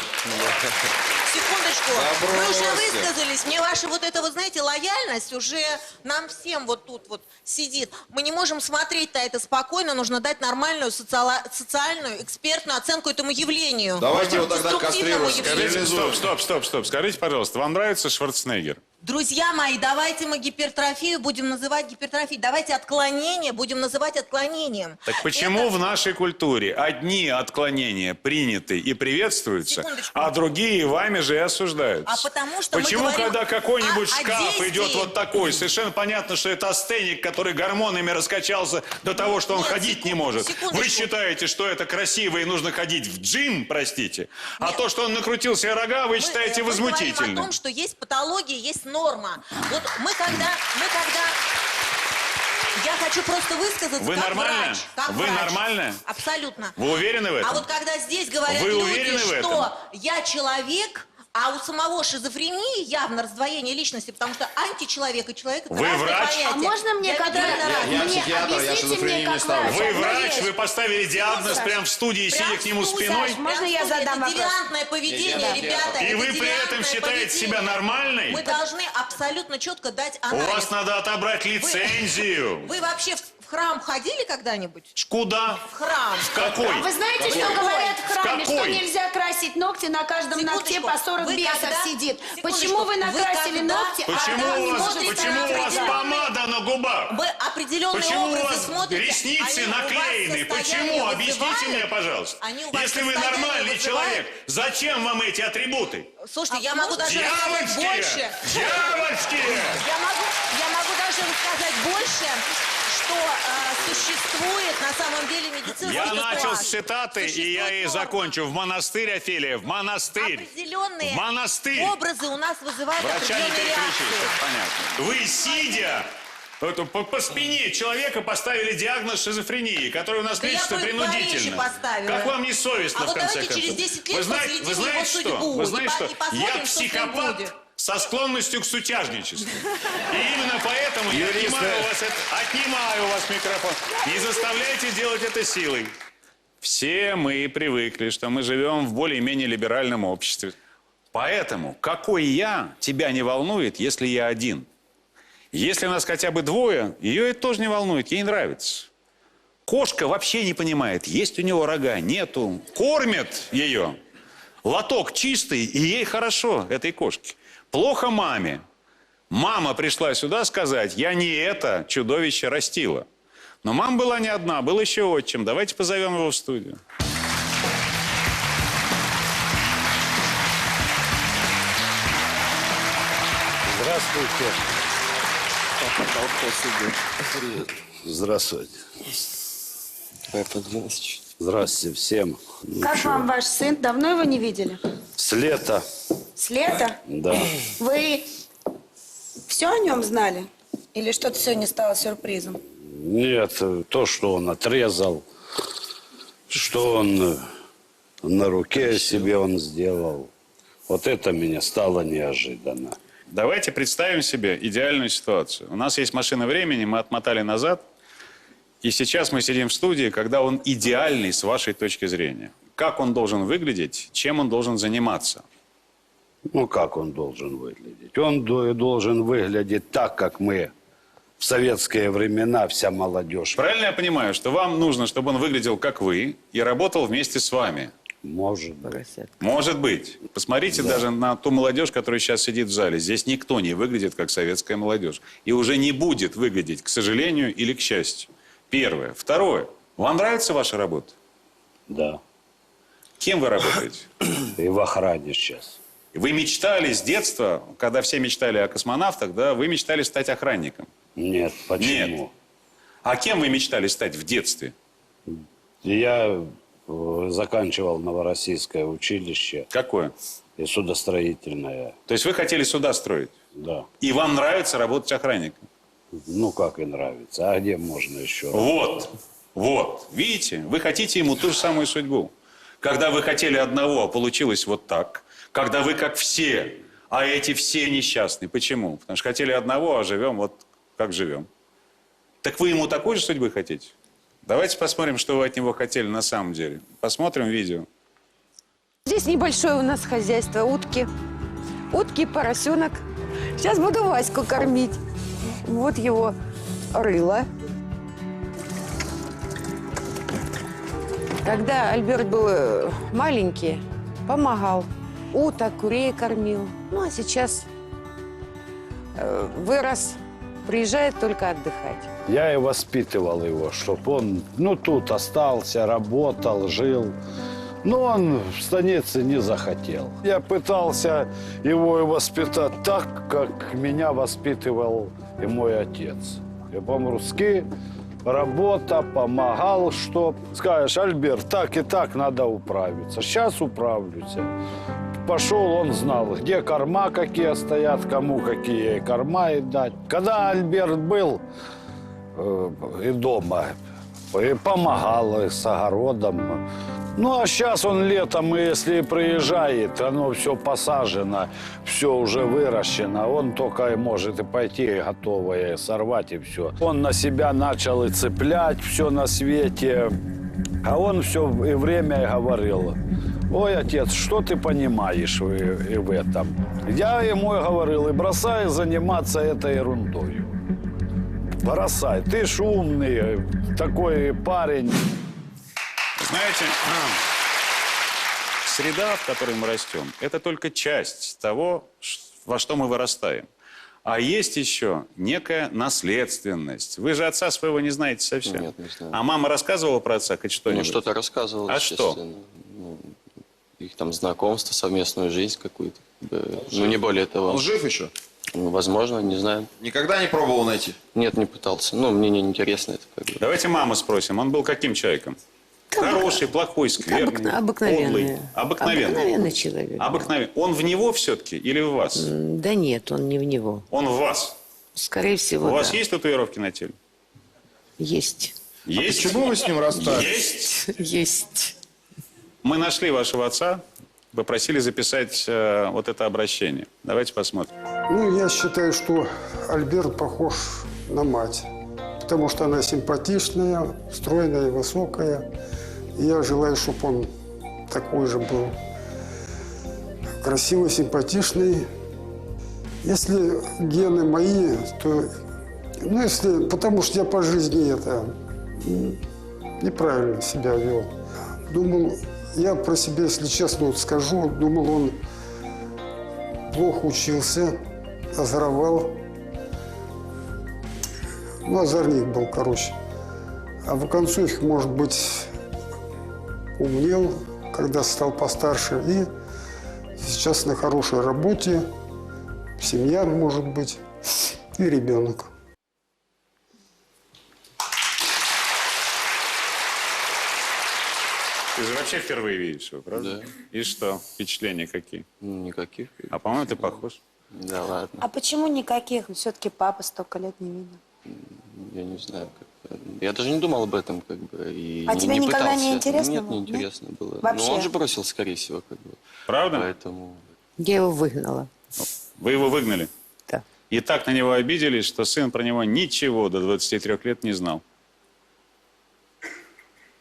Speaker 12: Секундочку,
Speaker 3: Да
Speaker 12: вы уже
Speaker 3: бросьте.
Speaker 12: высказались, мне ваша вот эта, вы знаете, лояльность уже нам всем вот тут вот сидит. Мы не можем смотреть на это спокойно, нужно дать нормальную социальную, экспертную оценку этому явлению.
Speaker 3: Давайте его тогда
Speaker 12: Деструктивному
Speaker 3: кастрируем.
Speaker 12: явлению.
Speaker 5: Стоп. Скажите, пожалуйста, вам нравится Шварценеггер?
Speaker 12: Друзья мои, давайте мы гипертрофию будем называть гипертрофией, давайте отклонение будем называть отклонением.
Speaker 5: Так почему в нашей культуре одни отклонения приняты и приветствуются,
Speaker 12: Секундочку.
Speaker 5: а другие вами же и осуждаются?
Speaker 12: А потому что мы
Speaker 5: Почему,
Speaker 12: говорим
Speaker 5: когда какой-нибудь
Speaker 12: о
Speaker 5: шкаф
Speaker 12: действии?
Speaker 5: идет вот такой, совершенно понятно, что это астеник, который гормонами раскачался до того, что он
Speaker 12: Нет,
Speaker 5: ходить не может.
Speaker 12: секундочку.
Speaker 5: Вы считаете, что это красиво и нужно ходить в джим, простите, а то, что он накрутил себе рога, вы считаете
Speaker 12: Мы говорим о
Speaker 5: возмутительным.
Speaker 12: том, что есть патология, есть норма. Вот мы когда... Я хочу просто высказаться
Speaker 5: Вы
Speaker 12: как
Speaker 5: нормальная?
Speaker 12: врач. Как
Speaker 5: Вы
Speaker 12: врач.
Speaker 5: нормальная?
Speaker 12: Абсолютно.
Speaker 5: Вы уверены в этом?
Speaker 12: А вот когда здесь говорят
Speaker 5: Вы
Speaker 12: люди,
Speaker 5: уверены в этом?
Speaker 12: что я человек, а у самого шизофрении явно раздвоение личности, потому что античеловек и человек это
Speaker 5: Вы
Speaker 12: разные
Speaker 5: врач?
Speaker 12: понятия.
Speaker 1: А можно мне, когда...
Speaker 3: Я психиатр, я шизофрению не ставлю.
Speaker 5: Вы врач, вы поставили диагноз прямо в студии, сидя к нему спиной.
Speaker 1: Можно я задам
Speaker 12: это
Speaker 1: вопрос?
Speaker 12: девиантное поведение, ребята.
Speaker 5: И
Speaker 12: это
Speaker 5: вы при этом
Speaker 12: девиантное
Speaker 5: считаете себя
Speaker 12: поведение.
Speaker 5: нормальной?
Speaker 12: Мы должны абсолютно четко дать
Speaker 5: У
Speaker 12: анализ.
Speaker 5: вас надо отобрать лицензию.
Speaker 12: Вы вообще в храм ходили когда-нибудь?
Speaker 5: Куда?
Speaker 12: В храм.
Speaker 5: В какой?
Speaker 1: А вы знаете, что говорят в храме?
Speaker 5: какой?
Speaker 1: Что нельзя красить ногти, на каждом ногте по 40
Speaker 12: Вы
Speaker 1: бесов
Speaker 12: когда-
Speaker 1: сидит.
Speaker 12: Секундочку.
Speaker 1: Почему вы накрасили
Speaker 12: когда-
Speaker 1: ногти,
Speaker 5: Почему
Speaker 1: а
Speaker 5: у вас,
Speaker 1: смотрите
Speaker 5: почему
Speaker 1: на
Speaker 5: у вас
Speaker 1: определенные-
Speaker 5: помада на губах?
Speaker 12: Вы определенные
Speaker 5: Почему у
Speaker 12: образы
Speaker 5: вас
Speaker 12: смотрите,
Speaker 5: ресницы
Speaker 12: они у вас
Speaker 5: наклеены? Почему?
Speaker 12: состояние
Speaker 5: Объясните
Speaker 12: вызывают?
Speaker 5: мне, пожалуйста.
Speaker 12: Они у вас
Speaker 5: Если вы
Speaker 12: состояние
Speaker 5: нормальный
Speaker 12: вызывают?
Speaker 5: человек, зачем вам эти атрибуты?
Speaker 12: Слушайте, я могу даже рассказать
Speaker 5: Дьявольские!
Speaker 12: больше.
Speaker 5: Дьявольские!
Speaker 12: Я могу даже рассказать больше, что существует на самом деле медицинский
Speaker 5: Я начал
Speaker 12: класс.
Speaker 5: с цитаты, и я и
Speaker 12: Существует
Speaker 5: закончу. В монастырь, Офелия, в монастырь.
Speaker 12: определенные
Speaker 5: В монастырь.
Speaker 12: образы у нас вызывают
Speaker 5: Врача не
Speaker 12: определенные
Speaker 5: переключишь,
Speaker 12: реакции.
Speaker 5: это понятно. Вы, сидя, по спине человека поставили диагноз шизофрении, который у нас
Speaker 12: Да я
Speaker 5: лечится
Speaker 12: по речи
Speaker 5: принудительно.
Speaker 12: поставила.
Speaker 5: Как вам не совестно,
Speaker 12: А
Speaker 5: в
Speaker 12: вот
Speaker 5: конце
Speaker 12: давайте
Speaker 5: концов?
Speaker 12: через 10 лет
Speaker 5: Вы знаете,
Speaker 12: проследим
Speaker 5: вы знаете
Speaker 12: его
Speaker 5: что?
Speaker 12: судьбу
Speaker 5: Вы
Speaker 12: и
Speaker 5: знаете что?
Speaker 12: и посмотрим,
Speaker 5: Я
Speaker 12: что с ним
Speaker 5: психопат
Speaker 12: будет.
Speaker 5: со склонностью к сутяжничеству. И именно поэтому я отнимаю у вас микрофон. Не заставляйте делать это силой. Все мы привыкли, что мы живем в более-менее либеральном обществе. Поэтому какой я тебя не волнует, если я один? Если нас хотя бы двое, ее это тоже не волнует, ей нравится. Кошка вообще не понимает, есть у него рога, нету. Кормят ее. Лоток чистый, и ей хорошо, этой кошке. Плохо маме. Мама пришла сюда сказать, я не это чудовище растила. Но мама была не одна, был еще отчим. Давайте позовем его в студию.
Speaker 8: Здравствуйте.
Speaker 2: Привет.
Speaker 8: Здравствуйте.
Speaker 2: Давай подвинусь чуть.
Speaker 8: Здравствуйте всем. Ну,
Speaker 1: Как
Speaker 8: чё,
Speaker 1: вам ваш сын? Давно его не видели?
Speaker 8: с лета,
Speaker 1: С лета?
Speaker 8: да.
Speaker 1: Вы все о нем знали? Или что-то сегодня стало сюрпризом?
Speaker 8: Нет, то, что он отрезал, что он на руке себе он сделал, вот это меня стало неожиданно.
Speaker 5: Давайте представим себе идеальную ситуацию. У нас есть машина времени, мы отмотали назад, и сейчас мы сидим в студии, когда он идеальный с вашей точки зрения. Как он должен выглядеть, чем он должен заниматься?
Speaker 8: Ну, как он должен выглядеть? Он должен выглядеть так, как мы в советские времена, вся молодежь.
Speaker 5: Правильно я понимаю, что вам нужно, чтобы он выглядел как вы и работал вместе с вами?
Speaker 8: Может быть.
Speaker 5: Может быть. Посмотрите даже на ту молодежь, которая сейчас сидит в зале. Здесь никто не выглядит, как советская молодежь. И уже не будет выглядеть, к сожалению или к счастью. Первое. Второе. Вам нравится ваша работа?
Speaker 8: Да.
Speaker 5: Кем вы работаете?
Speaker 8: И в охране сейчас.
Speaker 5: Вы мечтали с детства, когда все мечтали о космонавтах, да, вы мечтали стать охранником?
Speaker 8: Нет, почему?
Speaker 5: Нет. А кем вы мечтали стать в детстве?
Speaker 8: Я заканчивал Новороссийское училище.
Speaker 5: Какое?
Speaker 8: И судостроительное.
Speaker 5: То есть вы хотели суда строить?
Speaker 8: Да.
Speaker 5: И вам нравится работать охранником?
Speaker 8: Ну, как и нравится. А где можно еще?
Speaker 5: Вот. Вот. Видите, вы хотите ему ту же самую судьбу. Когда вы хотели одного, а получилось вот так. Когда вы как все, а эти все несчастны. Почему? Потому что хотели одного, а живем вот как живем. Так вы ему такой же судьбы хотите? Давайте посмотрим, что вы от него хотели на самом деле. Посмотрим видео.
Speaker 6: Здесь небольшое у нас хозяйство. Утки. Утки, поросенок. Сейчас буду Ваську кормить. Вот его рыло. Когда Альберт был маленький, помогал. Уток, курей кормил. Ну, а сейчас вырос, приезжает только отдыхать.
Speaker 8: Я и воспитывал его, чтобы он, тут остался, работал, жил. Но он в станице не захотел. Я пытался его и воспитать так, как меня воспитывал и мой отец. И по-морски работа, помогал, чтоб... Скажешь, Альберт, так и так надо управиться. Сейчас управлюсь. Пошел, он знал, где корма какие стоят, кому какие корма и дать. Когда Альберт был и дома, и помогал и с огородом. Ну, а сейчас он летом, если приезжает, оно все посажено, все уже выращено. Он только может и пойти готовое сорвать, и все. Он на себя начал и цеплять все на свете. А он все и время говорил: ой, отец, что ты понимаешь и в этом? Я ему и говорил: и бросай заниматься этой ерундой. Бросай, ты ж умный, такой парень.
Speaker 5: Знаете, среда, в которой мы растем, это только часть того, во что мы вырастаем. А есть еще некая наследственность. Вы же отца своего не знаете совсем.
Speaker 2: Нет, не знаю.
Speaker 5: А мама рассказывала про отца хоть что-нибудь?
Speaker 2: Ну, что-то рассказывала,
Speaker 5: А что?
Speaker 2: естественно. Ну, их там знакомство, совместную жизнь какую-то. Ну, не более того.
Speaker 3: Он жив еще?
Speaker 2: Ну, возможно, не знаю.
Speaker 3: Никогда не пробовал найти?
Speaker 2: Нет, не пытался. Ну, мне не интересно это. Как бы.
Speaker 5: Давайте маму спросим. Он был каким человеком? Хороший, плохой, скверный,
Speaker 6: Обыкновенный.
Speaker 5: подлый? Обыкновенный.
Speaker 6: Обыкновенный человек.
Speaker 5: Обыкновенный. Он в него все-таки или в вас?
Speaker 6: Да нет, он не в него.
Speaker 5: Он в вас?
Speaker 6: Скорее всего,
Speaker 5: У вас
Speaker 6: да.
Speaker 5: есть татуировки на теле?
Speaker 6: Есть.
Speaker 5: Есть?
Speaker 9: Почему вы с ним расстались?
Speaker 5: Есть?
Speaker 6: Есть.
Speaker 5: Мы нашли вашего отца, попросили записать вот это обращение. Давайте посмотрим.
Speaker 14: Ну, я считаю, что Альберт похож на мать. Потому что она симпатичная, стройная, высокая. И я желаю, чтобы он такой же был. Красивый, симпатичный. Если гены мои, то... Ну, если... Потому что я по жизни неправильно себя вел. Думал, я про себя, если честно скажу, думал, он плохо учился, озоровал. Ну, озорник был, короче. А в концу их, может быть, умнел, когда стал постарше. И сейчас на хорошей работе, семья, может быть, и ребенок.
Speaker 5: Ты же вообще впервые видишь его, правда?
Speaker 2: Да.
Speaker 5: И что? Впечатления какие?
Speaker 2: Никаких.
Speaker 5: А по-моему, ты похож.
Speaker 2: Да ладно.
Speaker 1: А почему никаких? Все-таки папа столько лет не видел.
Speaker 2: Я не знаю. Я даже не думал об этом, как бы. И
Speaker 1: А тебе никогда
Speaker 2: пытался.
Speaker 1: не интересно
Speaker 2: Нет,
Speaker 1: было?
Speaker 2: не интересно было.
Speaker 1: Вообще?
Speaker 2: Но он же бросил, скорее всего, как бы.
Speaker 5: Правда?
Speaker 2: Поэтому...
Speaker 6: Я его выгнала.
Speaker 5: Вы его выгнали?
Speaker 6: Да.
Speaker 5: И так на него обиделись, что сын про него ничего до 23 лет не знал.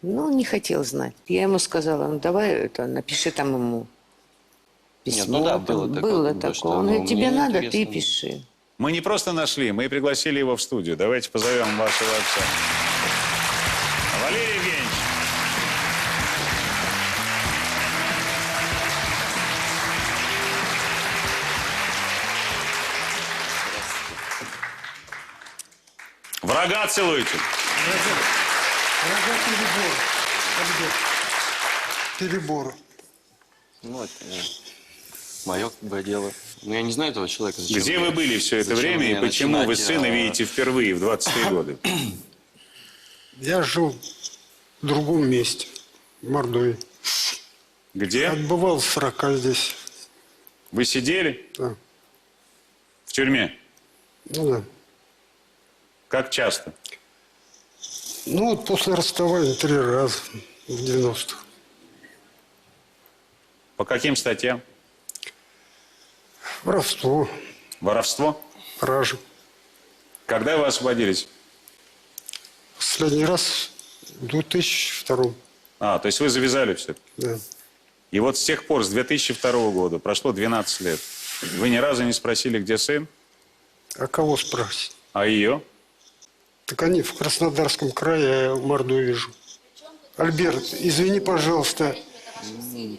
Speaker 6: Ну, он не хотел знать. Я ему сказала, ну, давай это, напиши там ему письмо.
Speaker 2: Нет, ну да,
Speaker 6: там.
Speaker 2: было такое,
Speaker 6: Было
Speaker 2: как бы,
Speaker 6: такое.
Speaker 2: что,
Speaker 6: Он
Speaker 2: ну,
Speaker 6: говорит, тебе
Speaker 2: мне
Speaker 6: надо, ты
Speaker 2: интересно.
Speaker 6: пиши.
Speaker 5: Мы не просто нашли, мы пригласили его в студию. Давайте позовем вашего отца. Валерий Евгеньевич. Врага целуйте.
Speaker 14: Перебор.
Speaker 2: Ну, это мое как бы дело. Но я не знаю этого человека. Зачем
Speaker 5: Где
Speaker 2: мне-
Speaker 5: вы были все это
Speaker 2: зачем
Speaker 5: время и
Speaker 2: мне
Speaker 5: почему вы
Speaker 2: начинать,
Speaker 5: сына видите впервые в 23 года?
Speaker 14: Я жил в другом месте, в Мордовии.
Speaker 5: Где?
Speaker 14: Отбывал 40 здесь.
Speaker 5: Вы сидели
Speaker 14: Да.
Speaker 5: в тюрьме?
Speaker 14: Ну да.
Speaker 5: Как часто?
Speaker 14: Ну вот после расставания 3 раза в 90-х.
Speaker 5: По каким статьям?
Speaker 14: Воровство,
Speaker 5: Воровство?
Speaker 14: кражи.
Speaker 5: Когда вы освободились?
Speaker 14: Последний раз в 2002.
Speaker 5: А, то есть вы завязали все.
Speaker 14: Да.
Speaker 5: И вот с тех пор, с 2002 года, прошло 12 лет. Вы ни разу не спросили, где сын?
Speaker 14: А кого спросить?
Speaker 5: А ее?
Speaker 14: Так они в Краснодарском крае, а я в Мордовии живу. Альберт, извини, пожалуйста.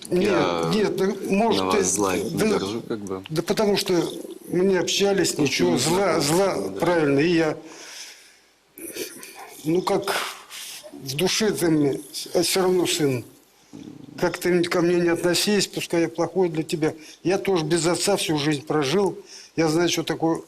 Speaker 2: Я
Speaker 14: Нет, да, может,
Speaker 2: на вас
Speaker 14: ты-
Speaker 2: зла не
Speaker 14: да,
Speaker 2: держу, как бы.
Speaker 14: да потому что мы не общались, ничего, зла, правильно, и я, ну как в душе ты мне, а все равно сын. Как ты ко мне не относись, пускай я плохой для тебя. Я тоже без отца всю жизнь прожил. Я знаю, что такое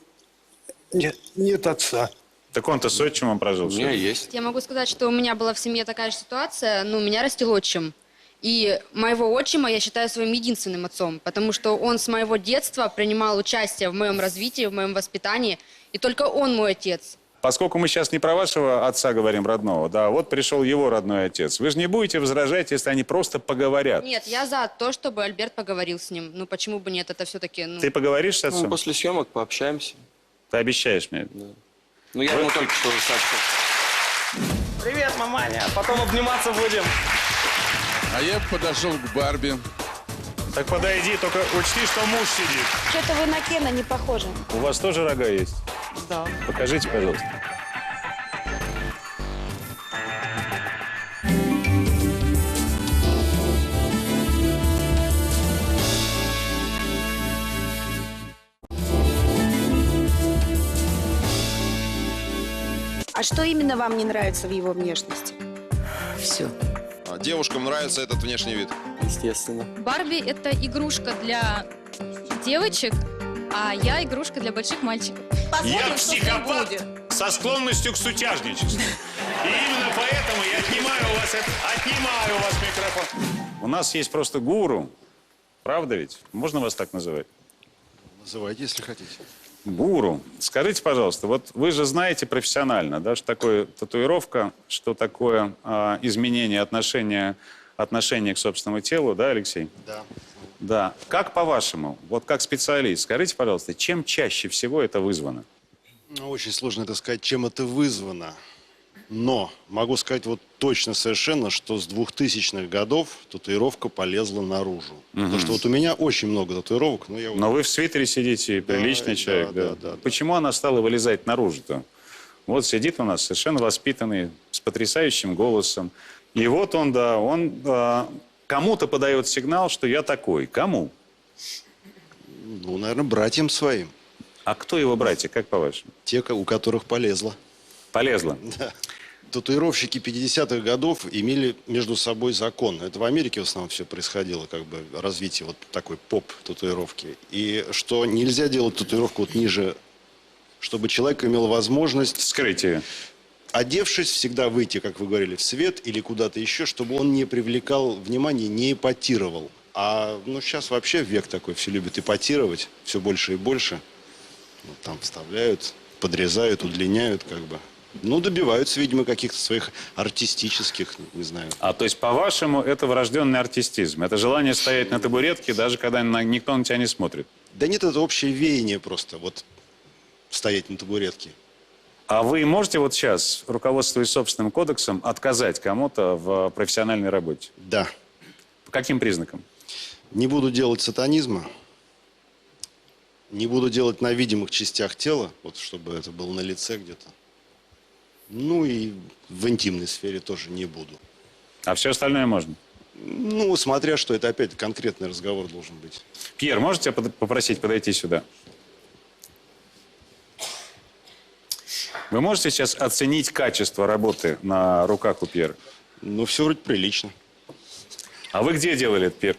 Speaker 14: нет отца.
Speaker 5: Так он-то с отчимом прожил.
Speaker 2: У меня
Speaker 5: всё.
Speaker 2: есть.
Speaker 11: Я могу сказать, что у меня была в семье такая же ситуация, но меня растил отчим. И моего отчима я считаю своим единственным отцом, потому что он с моего детства принимал участие в моем развитии, в моем воспитании, и только он мой отец.
Speaker 5: Поскольку мы сейчас не про вашего отца говорим родного, да, вот пришел его родной отец. Вы же не будете возражать, если они просто поговорят.
Speaker 11: Нет, я за то, чтобы Альберт поговорил с ним. Ну почему бы нет, это все-таки... Ну...
Speaker 5: Ты поговоришь с
Speaker 2: Ну,
Speaker 5: отцом?
Speaker 2: после съемок пообщаемся.
Speaker 5: Ты обещаешь мне?
Speaker 2: Ну, я ему только что сообщил.
Speaker 15: Привет, маманя. Потом обниматься будем.
Speaker 4: А я подошел к Барби.
Speaker 5: Так подойди, только учти, что муж сидит.
Speaker 1: Что-то вы на Кена не похожи.
Speaker 5: У вас тоже рога есть?
Speaker 15: Да.
Speaker 5: Покажите, пожалуйста.
Speaker 1: А что именно вам не нравится в его внешности?
Speaker 6: Все.
Speaker 3: Девушкам нравится этот внешний вид?
Speaker 2: Естественно.
Speaker 13: Барби — это игрушка для девочек, а я игрушка для больших мальчиков.
Speaker 5: Я психопат со склонностью к сутяжничеству. И именно поэтому я отнимаю у вас микрофон. У нас есть просто гуру. Правда ведь? Можно вас так называть?
Speaker 16: Называйте, если хотите.
Speaker 5: Гуру. Скажите, пожалуйста, вот вы же знаете профессионально, да, что такое татуировка, что такое изменение отношения к собственному телу, да, Алексей?
Speaker 16: Да.
Speaker 5: Да. Как по-вашему, вот как специалист, скажите, пожалуйста, чем чаще всего это вызвано?
Speaker 16: Ну, очень сложно это сказать, чем это вызвано. Но могу сказать вот точно совершенно, что с 2000-х годов татуировка полезла наружу. Потому что вот у меня очень много татуировок.
Speaker 5: Но вы в свитере сидите, приличный
Speaker 16: да,
Speaker 5: человек.
Speaker 16: да.
Speaker 5: Почему она стала вылезать наружу-то? Вот сидит у нас совершенно воспитанный, с потрясающим голосом. И вот он, кому-то подает сигнал, что я такой. Кому?
Speaker 16: Ну, наверное, братьям своим.
Speaker 5: А кто его братья, как по-вашему?
Speaker 16: Те, у которых полезло.
Speaker 5: Полезло?
Speaker 16: Да. Татуировщики 50-х годов имели между собой закон. Это в Америке в основном все происходило, как бы развитие вот такой поп-татуировки. И что нельзя делать татуировку вот ниже, чтобы человек имел возможность...
Speaker 5: Скрыть ее.
Speaker 16: одевшись, всегда выйти, как вы говорили, в свет или куда-то еще, чтобы он не привлекал внимание, не эпатировал. А ну, сейчас вообще век такой, все любят эпатировать, все больше и больше. Вот, там вставляют, подрезают, удлиняют, как бы. Ну, добиваются, видимо, каких-то своих артистических, не знаю.
Speaker 5: А то есть, по-вашему, это врожденный артистизм? Это желание стоять на табуретке, даже когда никто на тебя не смотрит?
Speaker 16: Да нет, это общее веяние просто, вот, стоять на табуретке.
Speaker 5: А вы можете вот сейчас, руководствуясь собственным кодексом, отказать кому-то в профессиональной работе?
Speaker 16: Да.
Speaker 5: По каким признакам?
Speaker 16: Не буду делать сатанизма, не буду делать на видимых частях тела, вот чтобы это было на лице где-то. Ну и в интимной сфере тоже не буду.
Speaker 5: А все остальное можно?
Speaker 16: Ну, смотря что, это опять конкретный разговор должен быть.
Speaker 5: Пьер, можете попросить подойти сюда? Вы можете сейчас оценить качество работы на руках у Пьера?
Speaker 16: Ну, все вроде прилично.
Speaker 5: А вы где делали это, Пьер?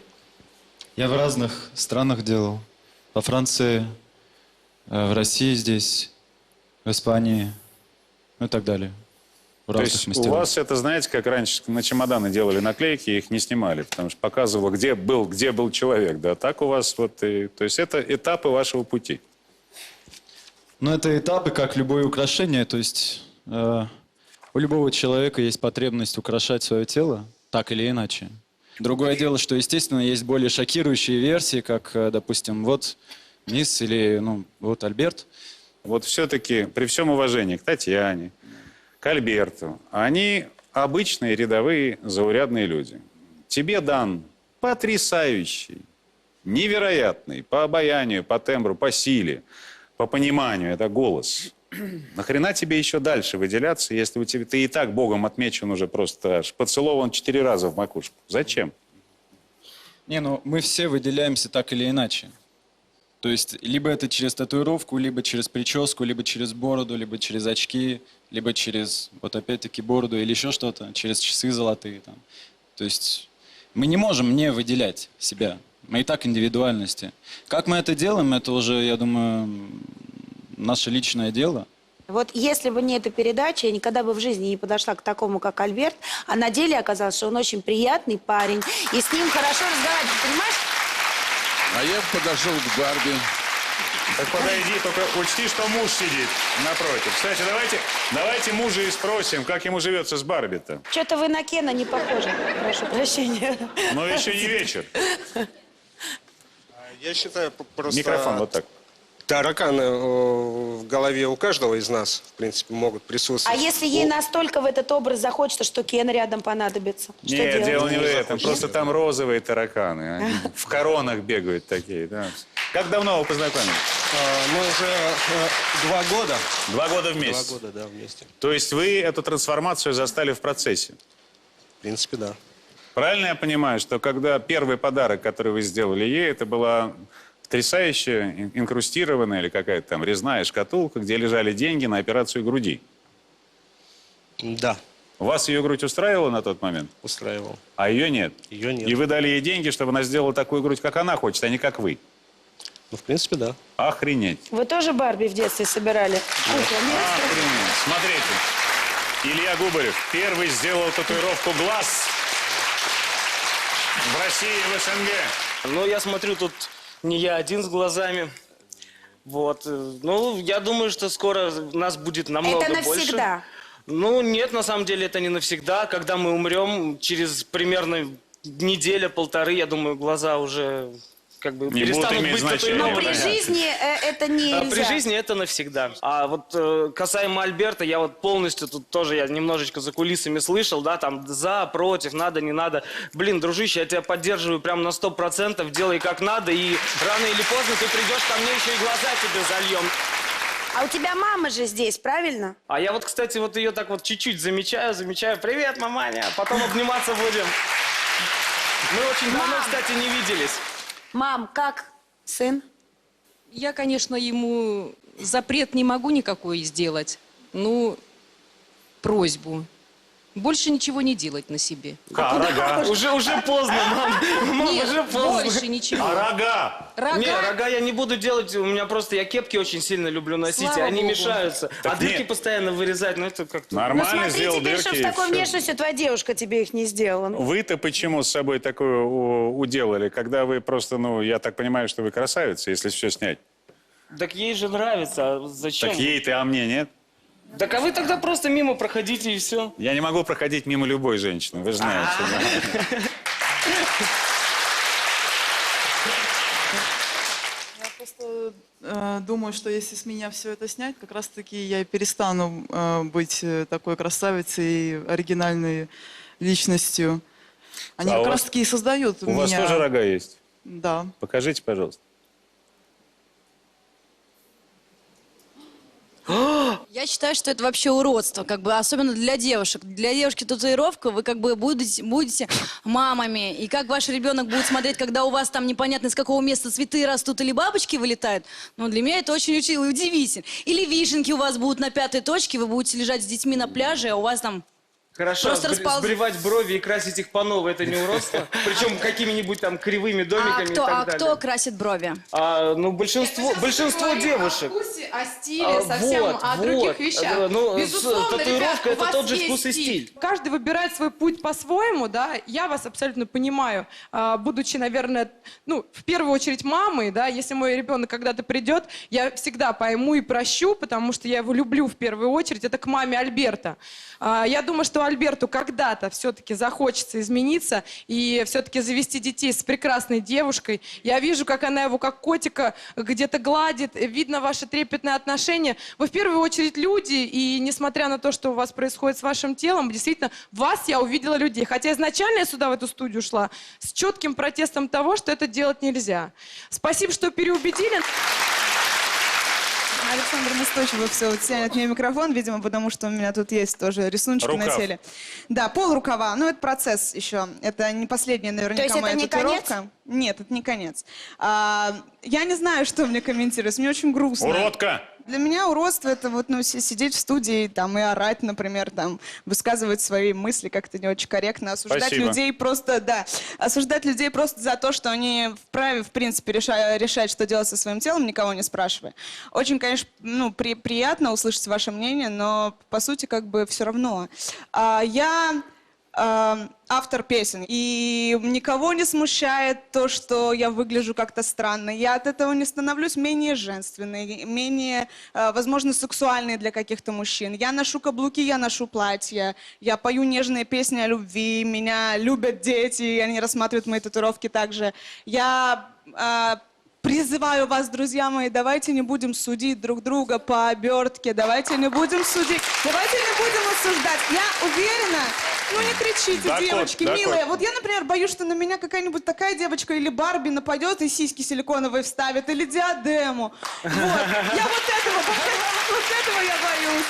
Speaker 17: Я в разных странах делал. Во Франции, в России здесь, в Испании, ну и так далее. У
Speaker 5: То
Speaker 17: разных
Speaker 5: есть
Speaker 17: мастеров.
Speaker 5: у вас это, знаете, как раньше на чемоданы делали наклейки, их не снимали, потому что показывало, где был человек. Да, так у вас вот и... То есть это этапы вашего пути.
Speaker 17: Ну, это этапы, как любое украшение. То есть у любого человека есть потребность украшать свое тело, так или иначе. Другое дело, что, естественно, есть более шокирующие версии, как, допустим, вот Мисс или, ну, вот Альберт.
Speaker 5: Вот все-таки, при всем уважении к Татьяне, к Альберту, они обычные, рядовые, заурядные люди. Тебе дан потрясающий, невероятный по обаянию, по тембру, по силе, по пониманию, это голос. Нахрена тебе еще дальше выделяться, если у тебя ты и так Богом отмечен уже просто аж поцелован 4 раза в макушку? Зачем?
Speaker 17: Не, ну мы все выделяемся так или иначе. То есть либо это через татуировку, либо через прическу, либо через бороду, либо через очки, либо через, вот опять-таки, бороду или еще что-то, через часы золотые. Там. То есть мы не можем не выделять себя. Мы и так индивидуальности. Как мы это делаем, это уже, я думаю, наше личное дело.
Speaker 1: Вот если бы не эта передача, я никогда бы в жизни не подошла к такому, как Альберт, а на деле оказалось, что он очень приятный парень, и с ним хорошо разговаривать, понимаешь?
Speaker 4: А я подошел к Барби.
Speaker 5: Так подойди, только учти, что муж сидит напротив. Кстати, давайте мужа и спросим, как ему живется с Барби-то.
Speaker 1: Что-то вы на Кена не похожи, прошу прощения.
Speaker 5: Но еще не вечер.
Speaker 18: Я считаю, просто...
Speaker 5: Микрофон вот так.
Speaker 18: Тараканы в голове у каждого из нас, в принципе, могут
Speaker 1: А
Speaker 18: присутствовать.
Speaker 1: если ей настолько в этот образ захочется, что Кен рядом понадобится? Что
Speaker 5: Нет,
Speaker 1: делать?
Speaker 5: дело не в этом. Просто там розовые тараканы. Они в коронах бегают такие. Да. Как давно вы познакомились?
Speaker 18: Мы уже 2 года.
Speaker 5: 2 года вместе?
Speaker 18: 2 года, да, вместе.
Speaker 5: То есть вы эту трансформацию застали в процессе?
Speaker 18: В принципе, да.
Speaker 5: Правильно я понимаю, что когда первый подарок, который вы сделали ей, это была потрясающая, инкрустированная или какая-то там резная шкатулка, где лежали деньги на операцию груди?
Speaker 18: Да.
Speaker 5: Вас ее грудь устраивала на тот момент?
Speaker 18: Устраивал.
Speaker 5: А ее нет?
Speaker 18: Ее нет.
Speaker 5: И вы дали ей деньги, чтобы она сделала такую грудь, как она хочет, а не как вы?
Speaker 18: Ну, в принципе, да.
Speaker 5: Охренеть.
Speaker 1: Вы тоже Барби в детстве собирали?
Speaker 5: Охренеть. Смотрите. Илья Губарев первый сделал татуировку глаз в России и в СНГ.
Speaker 15: Ну, я смотрю, тут не я один с глазами. Вот. Ну, я думаю, что скоро нас будет намного
Speaker 1: Это
Speaker 15: больше.
Speaker 1: навсегда.
Speaker 15: Ну, нет, на самом деле это не навсегда. Когда мы умрем, через примерно неделя-полторы, я думаю, глаза уже как бы
Speaker 5: Не будут
Speaker 15: перестанут
Speaker 5: иметь
Speaker 15: быть
Speaker 5: значения.
Speaker 1: Но
Speaker 15: татуированными.
Speaker 1: при жизни это нельзя.
Speaker 15: При жизни это навсегда. А вот касаемо Альберта, я вот полностью тут тоже, я немножечко за кулисами слышал, да, там за, против, надо, не надо. Блин, дружище, я тебя поддерживаю прям на 100%, делай как надо, и рано или поздно ты придешь ко мне, еще и глаза тебе зальем.
Speaker 1: А у тебя мама же здесь, правильно?
Speaker 15: А я вот, кстати, вот ее так вот чуть-чуть замечаю, привет, маманя, а потом обниматься будем. Мы очень давно, кстати, не виделись.
Speaker 1: Мам, как сын?
Speaker 19: Я, конечно, ему запрет не могу никакой сделать. Ну, просьбу. больше ничего не делать на себе.
Speaker 5: А рога?
Speaker 15: Уже поздно, мам. Мам,
Speaker 19: Нет,
Speaker 15: уже поздно.
Speaker 19: больше ничего.
Speaker 5: А рога?
Speaker 19: Рога?
Speaker 15: Не, рога я не буду делать, у меня просто, я кепки очень сильно люблю носить,
Speaker 19: Слава
Speaker 15: и они
Speaker 19: Богу.
Speaker 15: мешаются.
Speaker 5: Так
Speaker 15: а дырки
Speaker 5: нет.
Speaker 15: постоянно вырезать, ну это как-то...
Speaker 5: Нормально
Speaker 1: Смотри
Speaker 5: сделал
Speaker 1: теперь,
Speaker 5: дырки.
Speaker 1: что в
Speaker 5: и
Speaker 1: такой
Speaker 5: всё.
Speaker 1: внешности твоя девушка тебе их не сделала.
Speaker 5: Вы-то почему с собой такое уделали, когда вы просто, ну, я так понимаю, что вы красавица, если все снять?
Speaker 15: Так ей же нравится, а зачем?
Speaker 5: Так ей-то, а мне нет?
Speaker 15: Так а вы тогда просто мимо проходите и все.
Speaker 5: Я не могу проходить мимо любой женщины, вы же знаете.
Speaker 20: Я просто думаю, что если с меня все это снять, как раз-таки я и перестану быть такой красавицей и оригинальной личностью. Они
Speaker 5: А
Speaker 20: как
Speaker 5: у вас-
Speaker 20: раз-таки и создают
Speaker 5: У вас
Speaker 20: меня.
Speaker 5: тоже рога есть?
Speaker 20: Да.
Speaker 5: Покажите, пожалуйста.
Speaker 21: Я считаю, что это вообще уродство, как бы, особенно для девушек. Для девушки татуировка, вы как бы будете мамами, и как ваш ребенок будет смотреть, когда у вас там непонятно из какого места цветы растут или бабочки вылетают. Ну, для меня это очень удивительно. Или вишенки у вас будут на 5-й точке, вы будете лежать с детьми на пляже, а у вас там...
Speaker 15: Хорошо,
Speaker 21: Просто
Speaker 15: сбривать брови и красить их по новой, это не уродство? Причем какими-нибудь там кривыми домиками и так далее.
Speaker 21: кто красит брови?
Speaker 15: Ну, большинство девушек.
Speaker 22: О стиле, совсем о других вещах.
Speaker 15: Ну,
Speaker 22: Безусловно,
Speaker 15: татуировка
Speaker 22: ребят, у
Speaker 15: это
Speaker 22: вас
Speaker 15: тот же
Speaker 22: есть
Speaker 15: вкус и стиль.
Speaker 22: Каждый выбирает свой путь по-своему, да. Я вас абсолютно понимаю, будучи, наверное, ну, в первую очередь мамой, да. Если мой ребенок когда-то придет, я всегда пойму и прощу, потому что я его люблю в первую очередь. Это к маме Альберта. Я думаю, что Альберту когда-то все-таки захочется измениться и все-таки завести детей с прекрасной девушкой. Я вижу, как она его, как котика, где-то гладит. Видно ваши трепетные отношения. Вы в первую очередь люди, и несмотря на то, что у вас происходит с вашим телом, действительно, в вас я увидела людей. Хотя изначально я сюда, в эту студию шла, с четким протестом того, что это делать нельзя. Спасибо, что переубедили.
Speaker 10: Александр настойчиво все тянет мне микрофон, видимо, потому что у меня тут есть тоже рисуночки на
Speaker 22: Рукав.
Speaker 10: теле. Да, пол рукава, но это процесс еще. Это не последняя наверняка
Speaker 1: То есть это
Speaker 10: моя
Speaker 1: не
Speaker 10: татуировка.
Speaker 1: конец?
Speaker 10: Нет, это не конец. Я не знаю, что мне комментировать, мне очень грустно.
Speaker 5: Уродка!
Speaker 10: Для меня уродство это вот, ну, сидеть в студии там и орать, например, там, высказывать свои мысли как-то не очень корректно, осуждать
Speaker 5: Спасибо.
Speaker 10: людей просто, да, осуждать людей просто за то, что они вправе, в принципе, решать, что делать со своим телом, никого не спрашивая. Очень, конечно, ну, приятно услышать ваше мнение, но, по сути, как бы все равно. Я автор песен, и никого не смущает то, что я выгляжу как-то странно. Я от этого не становлюсь менее женственной, менее, возможно, сексуальной для каких-то мужчин. Я ношу каблуки, я ношу платья, я пою нежные песни о любви, меня любят дети, и они рассматривают мои татуировки также. Я призываю вас, друзья мои, давайте не будем судить друг друга по обертке, давайте не будем судить, давайте не будем осуждать. Я уверена, ну не кричите,
Speaker 5: Дакот,
Speaker 10: девочки,
Speaker 5: Дакот.
Speaker 10: милые. Вот я, например, боюсь, что на меня какая-нибудь такая девочка или Барби нападет и сиськи силиконовые вставит, или диадему. Вот, я вот этого я боюсь.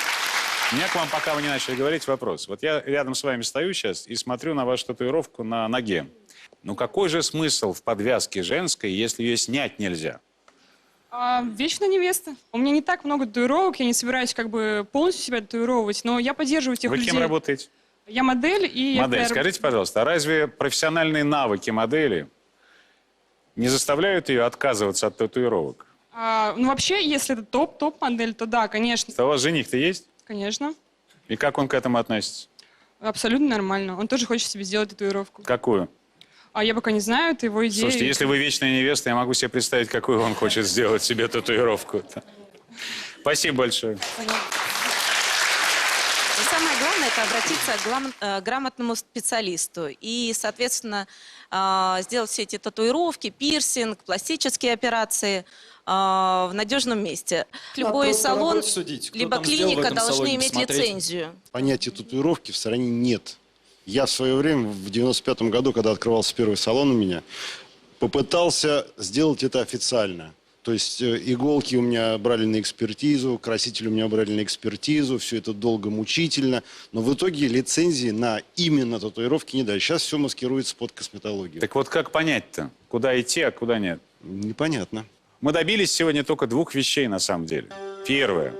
Speaker 5: У меня к вам, пока вы не начали говорить, вопрос. Вот я рядом с вами стою сейчас и смотрю на вашу татуировку на ноге. Ну какой же смысл в подвязке женской, если ее снять нельзя?
Speaker 22: Вечная невеста. У меня не так много татуировок, я не собираюсь как бы полностью себя татуировать, но я поддерживаю тех
Speaker 5: Вы
Speaker 22: людей.
Speaker 5: кем работаете?
Speaker 22: Я модель и...
Speaker 5: Модель. Скажите, пожалуйста, а разве профессиональные навыки модели не заставляют ее отказываться от татуировок?
Speaker 22: Ну вообще, если это топ-модель, то да, конечно.
Speaker 5: А у вас жених-то есть?
Speaker 22: Конечно.
Speaker 5: И как он к этому относится?
Speaker 22: Абсолютно нормально. Он тоже хочет себе сделать татуировку.
Speaker 5: Какую?
Speaker 22: А я пока не знаю, это его идея.
Speaker 5: Слушайте, если вы вечная невеста, я могу себе представить, какую он хочет сделать себе татуировку. Спасибо большое.
Speaker 12: И самое главное – это обратиться к грамотному специалисту. И, соответственно, сделать все эти татуировки, пирсинг, пластические операции в надежном месте. Любой салон, либо клиника должны иметь лицензию.
Speaker 16: Понятия татуировки в стране нет. Я в свое время, в 95-м году, когда открывался первый салон у меня, попытался сделать это официально. То есть иголки у меня брали на экспертизу, красители у меня брали на экспертизу, все это долго, мучительно. Но в итоге лицензии на именно татуировки не дали. Сейчас все маскируется под косметологию.
Speaker 5: Так вот как понять-то, куда идти, а куда нет?
Speaker 16: Непонятно.
Speaker 5: Мы добились сегодня только двух вещей на самом деле. Первое.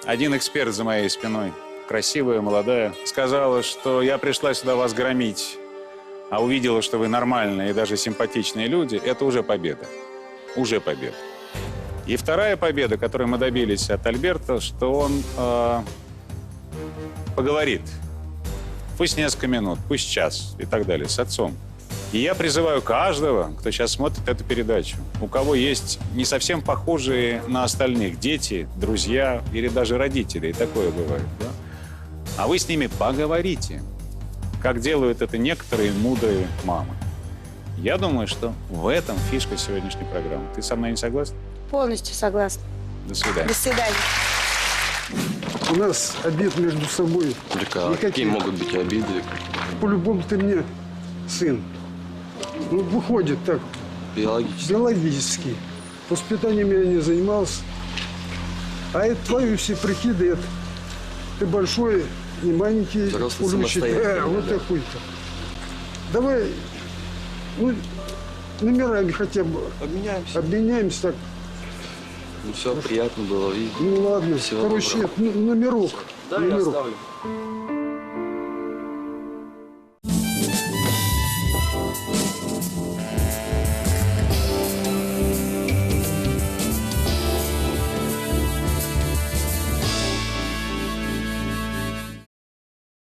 Speaker 5: Один эксперт за моей спиной, красивая, молодая, сказала, что я пришла сюда вас громить, а увидела, что вы нормальные и даже симпатичные люди, это уже победа. Уже победа. И вторая победа, которую мы добились от Альберта, что он поговорит. Пусть несколько минут, пусть час и так далее с отцом. И я призываю каждого, кто сейчас смотрит эту передачу, у кого есть не совсем похожие на остальных дети, друзья или даже родители, и такое бывает, да? А вы с ними поговорите, как делают это некоторые мудрые мамы. Я думаю, что в этом фишка сегодняшней программы. Ты со мной не согласна?
Speaker 1: Полностью согласна.
Speaker 5: До свидания.
Speaker 1: До свидания.
Speaker 14: У нас обид между собой.
Speaker 2: Какие могут быть обиды?
Speaker 14: По-любому ты мне сын. Ну, выходит так.
Speaker 2: Биологически.
Speaker 14: Биологически. Воспитанием я не занимался. А это твои все прикиды. Это ты большой, не маленький.
Speaker 2: Взрослый,
Speaker 14: улючий.
Speaker 2: самостоятельный,
Speaker 14: Вот
Speaker 2: да.
Speaker 14: такой-то. Давай, ну, номерами хотя бы.
Speaker 2: Обменяемся.
Speaker 14: Обменяемся так.
Speaker 2: Ну все, приятно было видеть.
Speaker 14: Ну ладно.
Speaker 2: Всего
Speaker 14: Короче,
Speaker 2: доброго.
Speaker 14: номерок.
Speaker 2: Да, я
Speaker 14: номерок.
Speaker 2: оставлю.